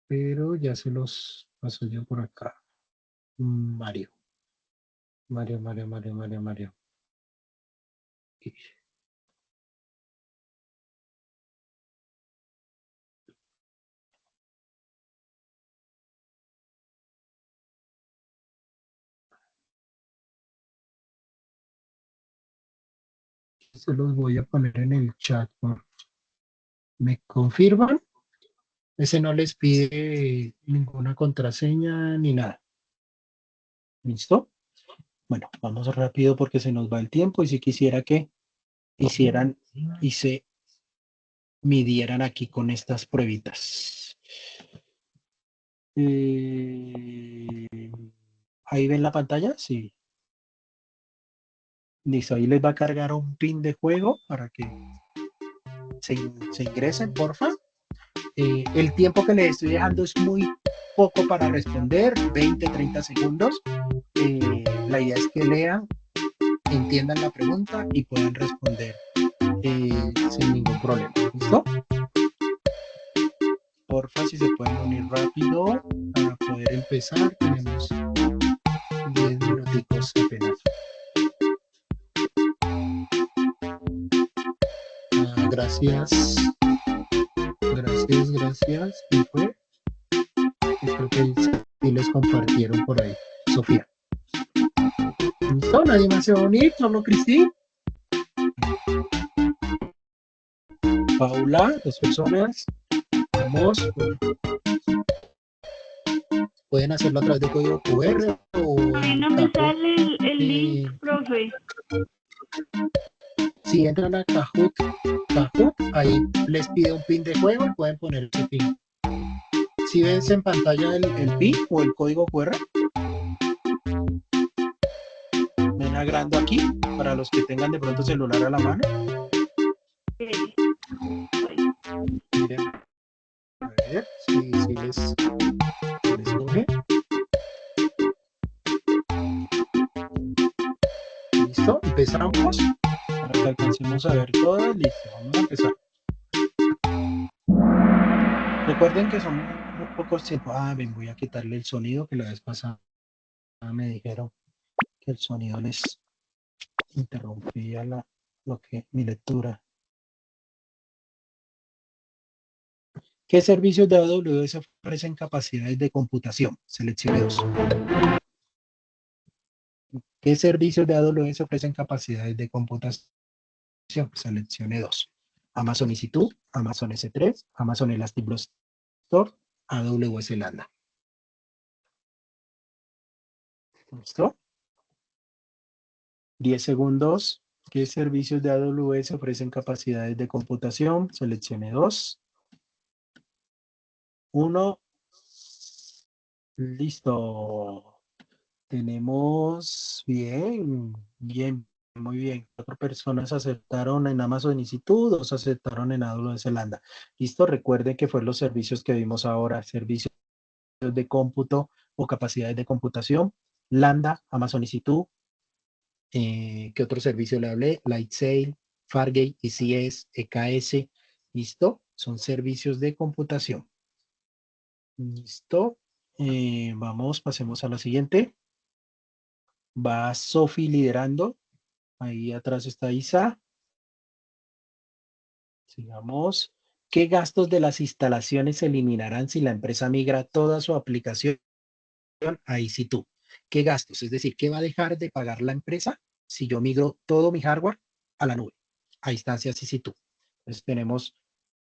pero ya se los paso yo por acá. Mario. Mario. Y se los voy a poner en el chat. ¿Me confirman? Ese no les pide ninguna contraseña ni nada. ¿Listo? Bueno, vamos rápido porque se nos va el tiempo y si quisiera que hicieran y se midieran aquí con estas pruebitas. ¿Ahí ven la pantalla? Sí. Listo, ahí les va a cargar un pin de juego para que se ingresen, porfa. El tiempo que les estoy dejando es muy poco para responder, 20, 30 segundos. La idea es que lean, entiendan la pregunta y puedan responder sin ningún problema. ¿Listo? Porfa, si se pueden unir rápido para poder empezar. Tenemos 10 minuticos apenas. Gracias. Y fue, creo que sí les compartieron por ahí. Sofía. ¿Listo? Nadie más se va a unir, solo Cristina. Paula, 2 personas. Vamos. Pueden hacerlo a través de código QR o no me sale el link, profe. Si entran a Kahoot, ahí les pide un pin de juego y pueden poner su pin. Si ves en pantalla el pin o el código QR, ven agrando aquí para los que tengan de pronto celular a la mano. Miren, a ver si les coge. Listo, empezamos para que alcancemos a ver todo. Listo, vamos a empezar. Recuerden que son muy pocos tiempos. Ven, voy a quitarle el sonido que la vez pasada me dijeron que el sonido les interrumpía mi lectura. ¿Qué servicios de AWS ofrecen capacidades de computación? Seleccione 2. ¿Qué servicios de AWS ofrecen capacidades de computación? Seleccione 2. Amazon EC2, Amazon S3, Amazon Elastic Store, AWS Lambda. ¿Listo? 10 segundos. ¿Qué servicios de AWS ofrecen capacidades de computación? Seleccione 2. 1. Listo. Tenemos muy bien. 4 personas aceptaron en Amazon EC2, 2 aceptaron en AWS Lambda. Listo, recuerden que fueron los servicios que vimos ahora, servicios de cómputo o capacidades de computación, Lambda, Amazon EC2, ¿qué otro servicio le hablé? Lightsail, Fargate, ECS, EKS, listo, son servicios de computación. Listo, pasemos a la siguiente. Va Sofi liderando. Ahí atrás está Isa. Sigamos. ¿Qué gastos de las instalaciones se eliminarán si la empresa migra toda su aplicación a EC2? ¿Qué gastos? Es decir, ¿qué va a dejar de pagar la empresa si yo migro todo mi hardware a la nube, a instancias EC2? Entonces tenemos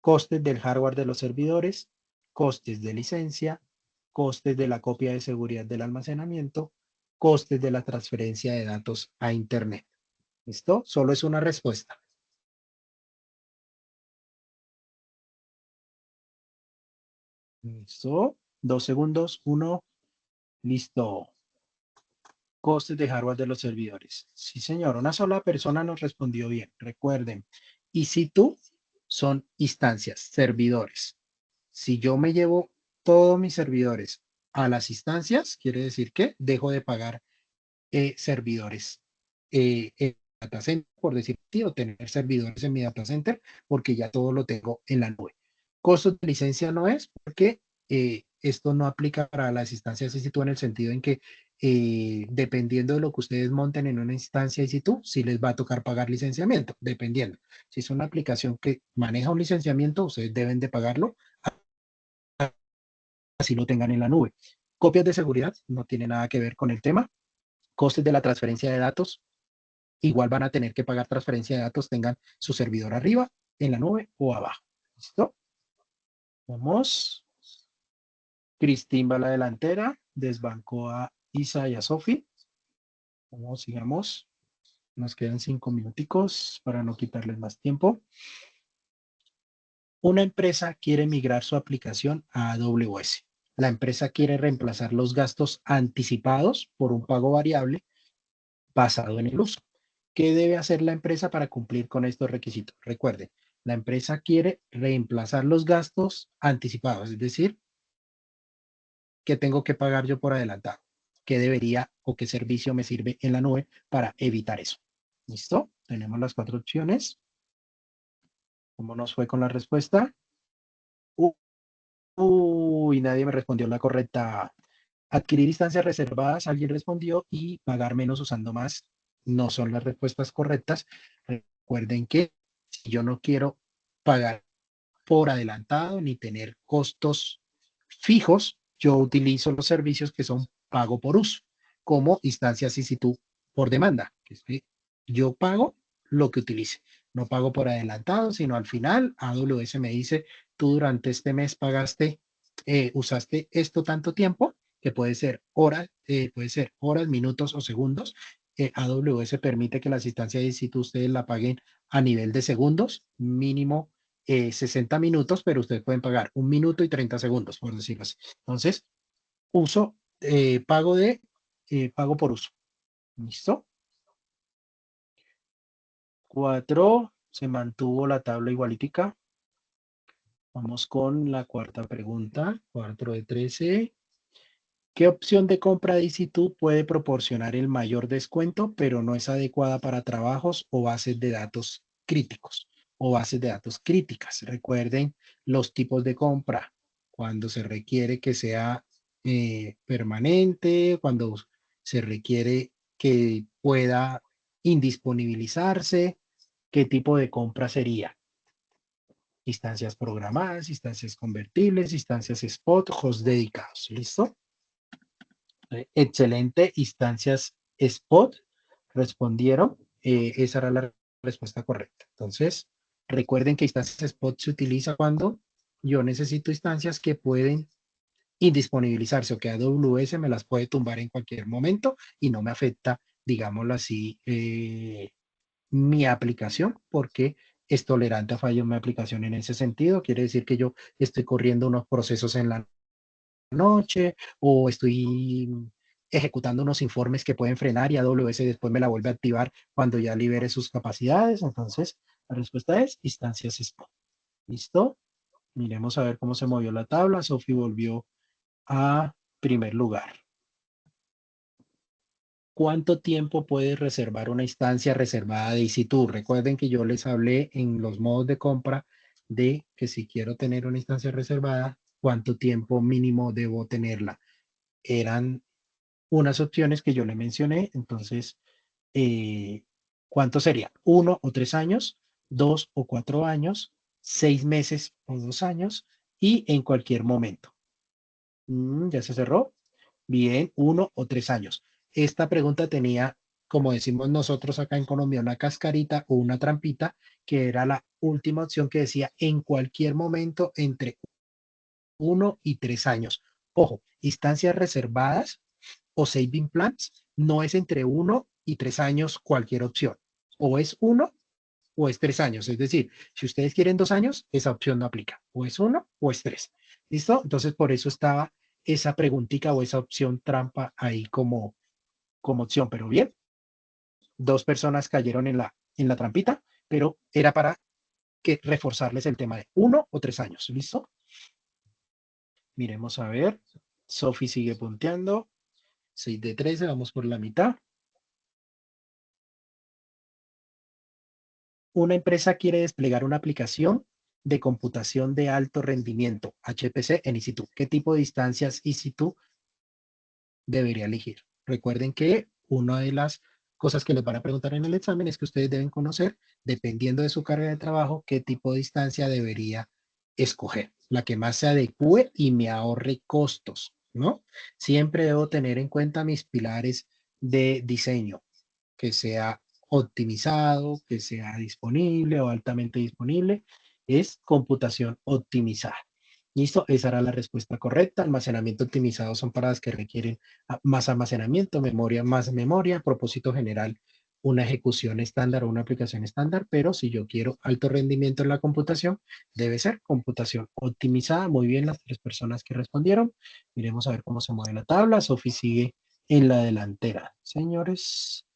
costes del hardware de los servidores, costes de licencia, costes de la copia de seguridad del almacenamiento, costes de la transferencia de datos a Internet. ¿Listo? Solo es una respuesta. ¿Listo? 2 segundos. 1. Listo. Costes de hardware de los servidores. Sí, señor. Una sola persona nos respondió bien. Recuerden. Y si tú son instancias, servidores. Si yo me llevo todos mis servidores a las instancias, quiere decir que dejo de pagar servidores en data center, por decir así, o tener servidores en mi data center, porque ya todo lo tengo en la nube. Costos de licencia no es, porque esto no aplica para las instancias EC2 en el sentido en que dependiendo de lo que ustedes monten en una instancia EC2, sí les va a tocar pagar licenciamiento, dependiendo. Si es una aplicación que maneja un licenciamiento, ustedes deben de pagarlo, así lo tengan en la nube. Copias de seguridad no tiene nada que ver con el tema. Costes de la transferencia de datos, igual van a tener que pagar transferencia de datos, tengan su servidor arriba, en la nube o abajo. ¿Listo? Vamos. Cristín va a la delantera, desbancó a Isa y a Sofi. Vamos, sigamos. Nos quedan 5 minuticos para no quitarles más tiempo. Una empresa quiere migrar su aplicación a AWS. La empresa quiere reemplazar los gastos anticipados por un pago variable basado en el uso. ¿Qué debe hacer la empresa para cumplir con estos requisitos? Recuerden, la empresa quiere reemplazar los gastos anticipados, es decir, ¿qué tengo que pagar yo por adelantado? ¿Qué debería o qué servicio me sirve en la nube para evitar eso? ¿Listo? Tenemos las 4 opciones. ¿Cómo nos fue con la respuesta? Uy, nadie me respondió la correcta. Adquirir instancias reservadas, alguien respondió, y pagar menos usando más. No son las respuestas correctas. Recuerden que si yo no quiero pagar por adelantado ni tener costos fijos, yo utilizo los servicios que son pago por uso, como instancias EC2 por demanda. Que es que yo pago lo que utilice. No pago por adelantado, sino al final AWS me dice, tú durante este mes pagaste, usaste esto tanto tiempo, que puede ser horas, minutos o segundos. AWS permite que las instancias EC2 ustedes la paguen a nivel de segundos, mínimo 60 minutos, pero ustedes pueden pagar 1 minuto y 30 segundos, por decirlo así. Entonces, uso, pago por uso. ¿Listo? 4, se mantuvo la tabla igualítica. Vamos con la cuarta pregunta, 4 de 13. ¿Qué opción de compra de EC2 puede proporcionar el mayor descuento, pero no es adecuada para trabajos o bases de datos críticos o bases de datos críticas? Recuerden los tipos de compra. Cuando se requiere que sea permanente, cuando se requiere que pueda indisponibilizarse, ¿qué tipo de compra sería? Instancias programadas, instancias convertibles, instancias spot, hosts dedicados. ¿Listo? Excelente, instancias spot respondieron. Esa era la respuesta correcta. Entonces, recuerden que instancias spot se utiliza cuando yo necesito instancias que pueden indisponibilizarse o que AWS me las puede tumbar en cualquier momento y no me afecta, digámoslo así, mi aplicación, porque es tolerante a fallos mi aplicación en ese sentido. Quiere decir que yo estoy corriendo unos procesos en la noche o estoy ejecutando unos informes que pueden frenar y AWS después me la vuelve a activar cuando ya libere sus capacidades. Entonces, la respuesta es instancias spot. ¿Listo? Miremos a ver cómo se movió la tabla. Sophie volvió a primer lugar. ¿Cuánto tiempo puedes reservar una instancia reservada de EC2? Recuerden que yo les hablé en los modos de compra de que si quiero tener una instancia reservada, ¿cuánto tiempo mínimo debo tenerla? Eran unas opciones que yo le mencioné. Entonces, ¿cuánto sería? 1 o 3 años, 2 o 4 años, 6 meses o 2 años y en cualquier momento. ¿Ya se cerró? Bien, 1 o 3 años. Esta pregunta tenía, como decimos nosotros acá en Colombia, una cascarita o una trampita, que era la última opción que decía en cualquier momento entre 1 y 3 años. Ojo, instancias reservadas o saving plans no es entre 1 y 3 años cualquier opción. O es 1 o es 3 años. Es decir, si ustedes quieren 2 años, esa opción no aplica. O es 1 o es 3. ¿Listo? Entonces, por eso estaba esa preguntita o esa opción trampa ahí como opción. Pero bien, 2 personas cayeron en la trampita, pero era para que reforzarles el tema de 1 o 3 años. ¿Listo? Miremos a ver. Sofi sigue punteando. 6 de 13, vamos por la mitad. Una empresa quiere desplegar una aplicación de computación de alto rendimiento, HPC, en EC2. ¿Qué tipo de instancias EC2 debería elegir? Recuerden que una de las cosas que les van a preguntar en el examen es que ustedes deben conocer, dependiendo de su carga de trabajo, qué tipo de instancia debería escoger. La que más se adecue y me ahorre costos, ¿no? Siempre debo tener en cuenta mis pilares de diseño, que sea optimizado, que sea disponible o altamente disponible, es computación optimizada. ¿Listo? Esa era la respuesta correcta. Almacenamiento optimizado son para las que requieren más almacenamiento, memoria más memoria, propósito general, una ejecución estándar o una aplicación estándar, pero si yo quiero alto rendimiento en la computación, debe ser computación optimizada. Muy bien, las 3 personas que respondieron. Miremos a ver cómo se mueve la tabla. Sofi sigue en la delantera. Señores,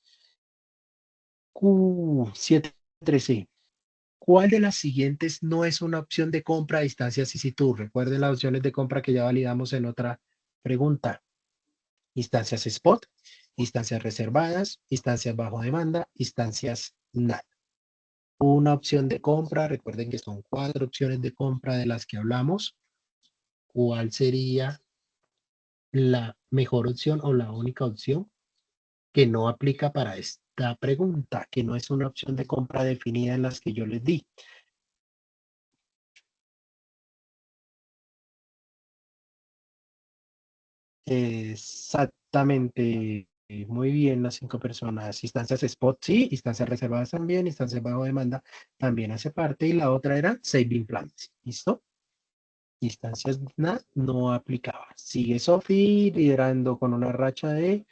Q713. ¿Cuál de las siguientes no es una opción de compra a distancia tú? Recuerden las opciones de compra que ya validamos en otra pregunta. Instancias spot, instancias reservadas, instancias bajo demanda, instancias NAT. Una opción de compra, recuerden que son 4 opciones de compra de las que hablamos. ¿Cuál sería la mejor opción o la única opción que no aplica para esta pregunta, que no es una opción de compra definida en las que yo les di? Exactamente. Muy bien, las 5 personas. Instancias spot, sí. Instancias reservadas también. Instancias bajo demanda también hace parte. Y la otra era saving plans. ¿Listo? Instancias no aplicaba. Sigue Sofi liderando con una racha de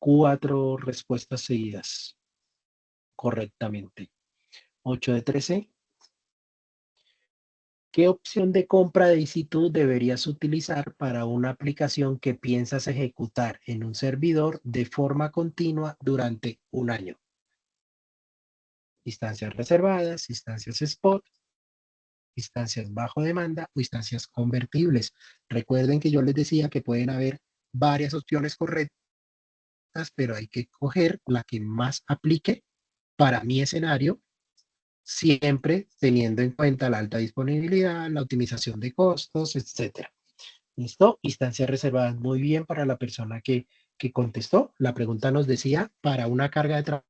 4 respuestas seguidas correctamente. 8 de 13. ¿Qué opción de compra de EC2 deberías utilizar para una aplicación que piensas ejecutar en un servidor de forma continua durante un año? Instancias reservadas, instancias spot, instancias bajo demanda o instancias convertibles. Recuerden que yo les decía que pueden haber varias opciones correctas, pero hay que coger la que más aplique para mi escenario, siempre teniendo en cuenta la alta disponibilidad, la optimización de costos, etcétera. ¿Listo? Instancias reservadas. Muy bien para la persona que contestó. La pregunta nos decía, para una carga de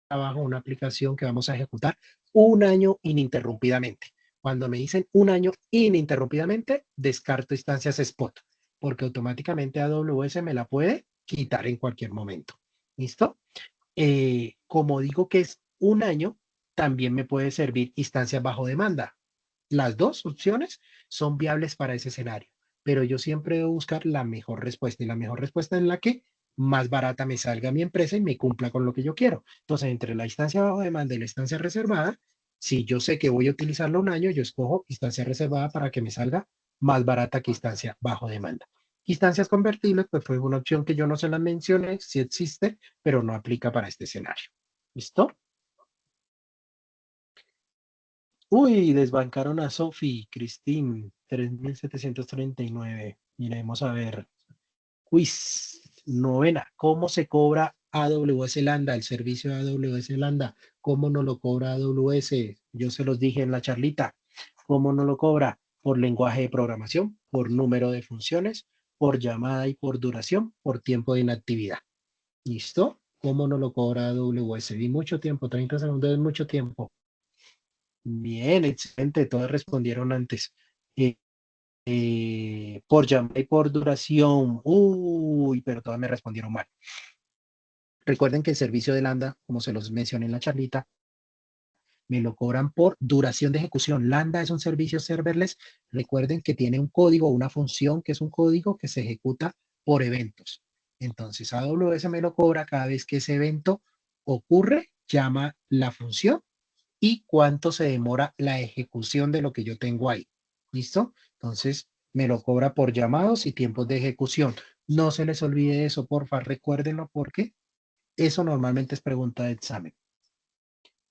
trabajo, una aplicación que vamos a ejecutar un año ininterrumpidamente. Cuando me dicen un año ininterrumpidamente, descarto instancias spot, porque automáticamente AWS me la puede quitar en cualquier momento. ¿Listo? Como digo que es un año, también me puede servir instancias bajo demanda. Las dos opciones son viables para ese escenario, pero yo siempre debo buscar la mejor respuesta y la mejor respuesta es la que más barata me salga a mi empresa y me cumpla con lo que yo quiero. Entonces, entre la instancia bajo demanda y la instancia reservada, si yo sé que voy a utilizarlo un año, yo escojo instancia reservada para que me salga más barata que instancia bajo demanda. Instancias convertibles, pues fue una opción que yo no se las mencioné, sí existe, pero no aplica para este escenario. ¿Listo? Uy, desbancaron a Sophie, Christine, 3739. Miremos a ver. Quiz, novena. ¿Cómo se cobra AWS Lambda, el servicio de AWS Lambda? ¿Cómo no lo cobra AWS? Yo se los dije en la charlita. ¿Cómo no lo cobra? Por lenguaje de programación, por número de funciones por llamada y por duración, por tiempo de inactividad. ¿Listo? ¿Cómo nos lo cobra AWS? Di mucho tiempo, 30 segundos es mucho tiempo. Bien, excelente, todos respondieron antes. Eh, por llamada y por duración. Uy, pero todas me respondieron mal. Recuerden que el servicio de Lambda, como se los mencioné en la charlita, me lo cobran por duración de ejecución. Lambda es un servicio serverless. Recuerden que tiene un código, una función que es un código que se ejecuta por eventos. Entonces, AWS me lo cobra cada vez que ese evento ocurre, llama la función y cuánto se demora la ejecución de lo que yo tengo ahí. ¿Listo? Entonces, me lo cobra por llamados y tiempos de ejecución. No se les olvide eso, porfa, recuérdenlo porque eso normalmente es pregunta de examen.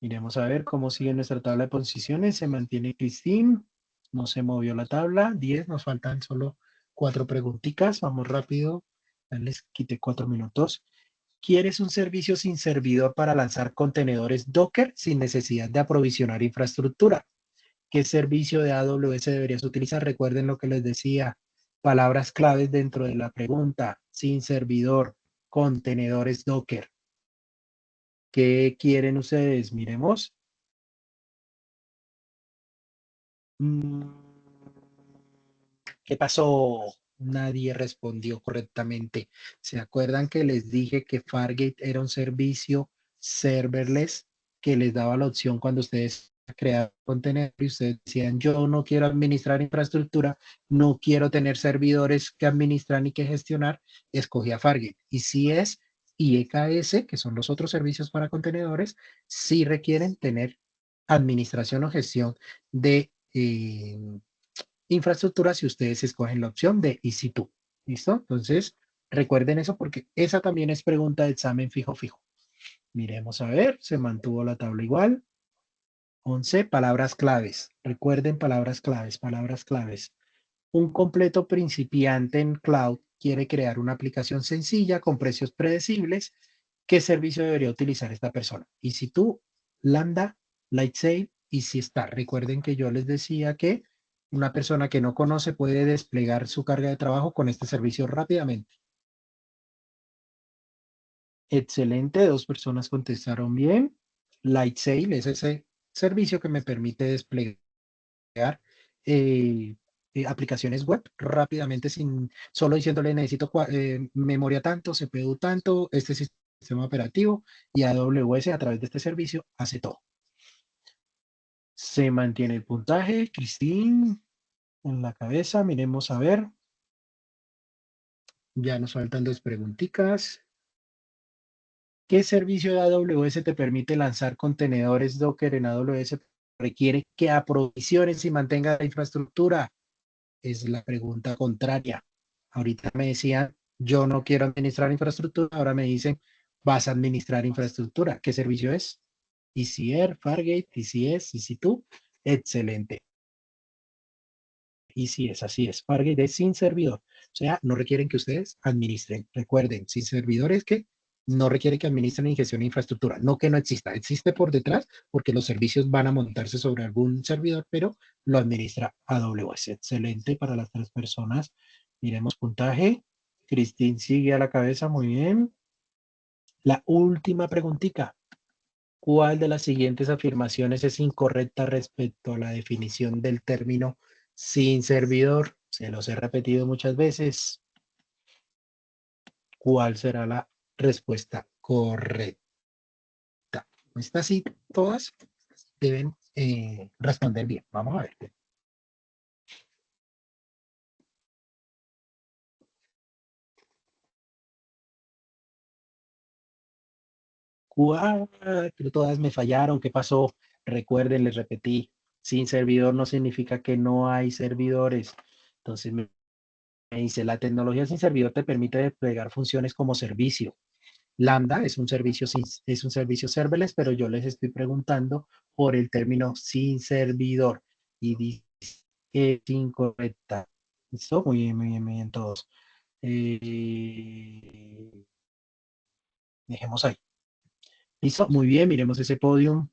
Iremos a ver cómo sigue nuestra tabla de posiciones. Se mantiene Cristín. No se movió la tabla. 10. Nos faltan solo 4 preguntitas. Vamos rápido. Ya les quité 4 minutos. ¿Quieres un servicio sin servidor para lanzar contenedores Docker sin necesidad de aprovisionar infraestructura? ¿Qué servicio de AWS deberías utilizar? Recuerden lo que les decía. Palabras claves dentro de la pregunta. Sin servidor, contenedores Docker. ¿Qué quieren ustedes? Miremos. ¿Qué pasó? Nadie respondió correctamente. ¿Se acuerdan que les dije que Fargate era un servicio serverless que les daba la opción cuando ustedes creaban contenido y ustedes decían, yo no quiero administrar infraestructura, no quiero tener servidores que administrar ni que gestionar? Escogía Fargate. Y si es IEKS, que son los otros servicios para contenedores, sí requieren tener administración o gestión de infraestructura si ustedes escogen la opción de EC2. ¿Listo? Entonces, recuerden eso porque esa también es pregunta de examen fijo fijo. Miremos a ver, se mantuvo la tabla igual. 11, palabras claves. Recuerden palabras claves, palabras claves. Un completo principiante en cloud quiere crear una aplicación sencilla con precios predecibles. ¿Qué servicio debería utilizar esta persona? EC2, Lambda, Lightsail y si está. Recuerden que yo les decía que una persona que no conoce puede desplegar su carga de trabajo con este servicio rápidamente. Excelente, 2 personas contestaron bien. Lightsail es ese servicio que me permite desplegar eh, aplicaciones web rápidamente sin solo diciéndole necesito memoria tanto, CPU tanto, este sistema operativo y AWS a través de este servicio hace todo. Se mantiene el puntaje, Cristín, en la cabeza, miremos a ver. Ya nos faltan 2 preguntitas. ¿Qué servicio de AWS te permite lanzar contenedores Docker en AWS? Requiere que aprovisiones y mantenga la infraestructura. Es la pregunta contraria. Ahorita me decían, yo no quiero administrar infraestructura. Ahora me dicen, vas a administrar infraestructura. ¿Qué servicio es? ECR, Fargate, ECS, EC2. Excelente. Y sí es, así es. Fargate es sin servidor. O sea, no requieren que ustedes administren. Recuerden, sin servidores que no requiere que administren ni gestión de infraestructura. No que no exista. Existe por detrás porque los servicios van a montarse sobre algún servidor, pero lo administra AWS. Excelente para las 3 personas. Miremos puntaje. Cristín sigue a la cabeza. Muy bien. La última preguntita. ¿Cuál de las siguientes afirmaciones es incorrecta respecto a la definición del término sin servidor? Se los he repetido muchas veces. ¿Cuál será la respuesta correcta? Estas sí, todas deben responder bien. Vamos a ver. Pero todas me fallaron. ¿Qué pasó? Recuerden, les repetí, sin servidor no significa que no hay servidores. Entonces me dice, la tecnología sin servidor te permite desplegar funciones como servicio. Lambda es un servicio serverless, pero yo les estoy preguntando por el término sin servidor y dice que es incorrecta. ¿Listo? Muy bien, muy bien, muy bien todos. Dejemos ahí. ¿Listo? Muy bien, miremos ese podium.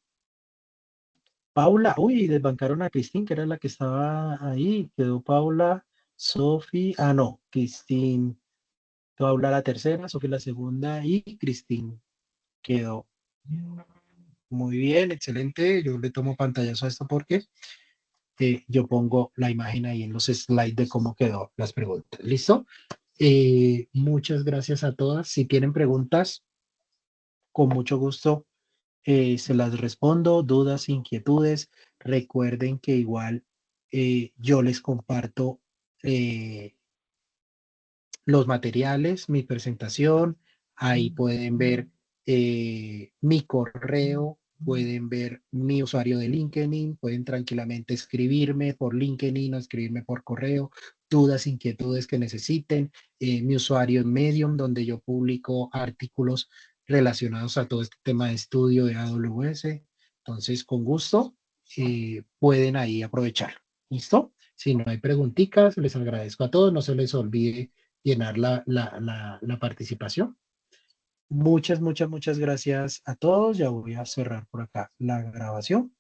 Paula, uy, desbancaron a Cristín, que era la que estaba ahí. Quedó Paula, Sofi, no, Cristín. Tú habla la tercera, Sofi la segunda y Cristín quedó. Muy bien, excelente. Yo le tomo pantallazo a esto porque yo pongo la imagen ahí en los slides de cómo quedó las preguntas. ¿Listo? Muchas gracias a todas. Si tienen preguntas, con mucho gusto se las respondo. Dudas, inquietudes. Recuerden que igual yo les comparto los materiales, mi presentación. Ahí pueden ver mi correo, pueden ver mi usuario de LinkedIn, pueden tranquilamente escribirme por LinkedIn o escribirme por correo, dudas, inquietudes que necesiten. Mi usuario en Medium, donde yo publico artículos relacionados a todo este tema de estudio de AWS. Entonces, con gusto, pueden ahí aprovechar. ¿Listo? Si no hay preguntitas, les agradezco a todos. No se les olvide llenar la participación. Muchas gracias a todos. Ya voy a cerrar por acá la grabación.